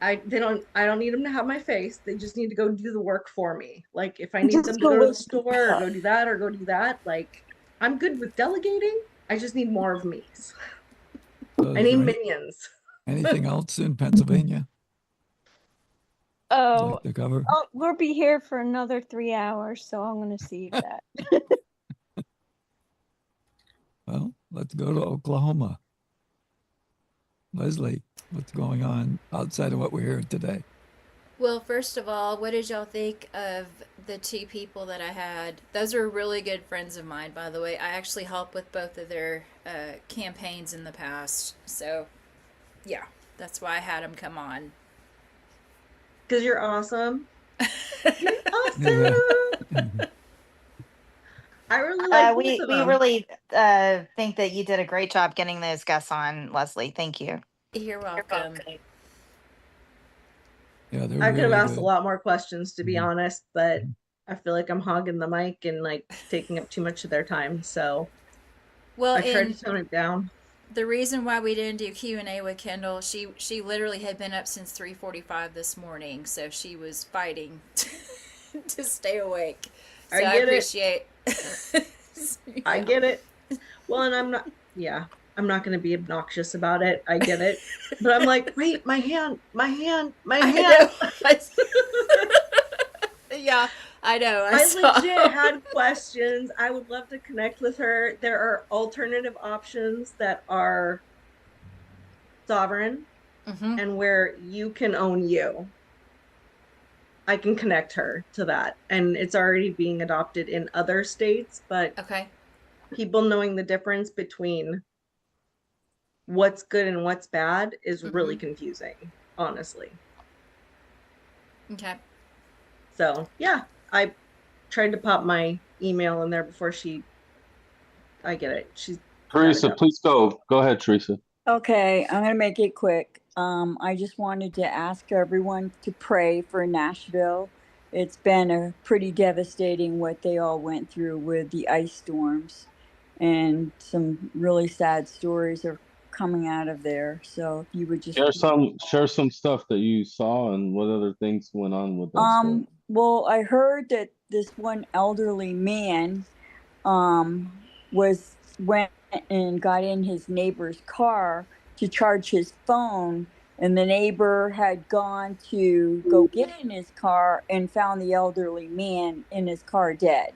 Speaker 10: I don't need them to have my face. They just need to go do the work for me. Like, if I need them to go to the store or go do that, like, I'm good with delegating. I just need more of me's. I need minions.
Speaker 13: Anything else in Pennsylvania?
Speaker 8: Oh,
Speaker 13: like to cover?
Speaker 8: we'll be here for another 3 hours, so I'm going to see that.
Speaker 13: Well, let's go to Oklahoma. Leslie, what's going on outside of what we're hearing today?
Speaker 2: Well, first of all, what did y'all think of the two people that I had? Those are really good friends of mine, by the way. I actually helped with both of their campaigns in the past. So, yeah, that's why I had them come on.
Speaker 10: Because you're awesome. You're awesome. I really like
Speaker 15: we
Speaker 10: both of
Speaker 15: we
Speaker 10: them.
Speaker 15: really think that you did a great job getting those guests on, Leslie. Thank you.
Speaker 2: You're welcome.
Speaker 13: Yeah, they're
Speaker 10: I could have
Speaker 13: really
Speaker 10: asked a
Speaker 13: good.
Speaker 10: lot more questions, to be
Speaker 13: Mhm.
Speaker 10: honest, but I feel like I'm hogging the mic and like taking up too much of their time. So
Speaker 2: Well,
Speaker 10: I tried
Speaker 2: and
Speaker 10: to tone it down.
Speaker 2: the reason why we didn't do Q&A with Kendall, she literally had been up since 3:45 this morning, so she was fighting to stay awake. So I appreciate
Speaker 10: I get it. Well, and I'm not going to be obnoxious about it. I get it. But I'm like, wait, my hand.
Speaker 2: Yeah, I know.
Speaker 10: I
Speaker 2: saw.
Speaker 10: legit had questions. I would love to connect with her. There are alternative options that are sovereign and where you can own you. I can connect her to that. And it's already being adopted in other states, but people knowing the difference between what's good and what's bad is really confusing, honestly.
Speaker 2: Okay.
Speaker 10: So, yeah, I tried to pop my email in there before I get it. She's
Speaker 1: Teresa, please go. Go ahead, Teresa.
Speaker 7: Okay, I'm going to make it quick. I just wanted to ask everyone to pray for Nashville. It's been a pretty devastating what they all went through with the ice storms, and some really sad stories are coming out of there. So if you would just
Speaker 1: Share some stuff that you saw and what other things went on with that story.
Speaker 7: Well, I heard that this one elderly man went and got in his neighbor's car to charge his phone, and the neighbor had gone to go get in his car and found the elderly man in his car dead.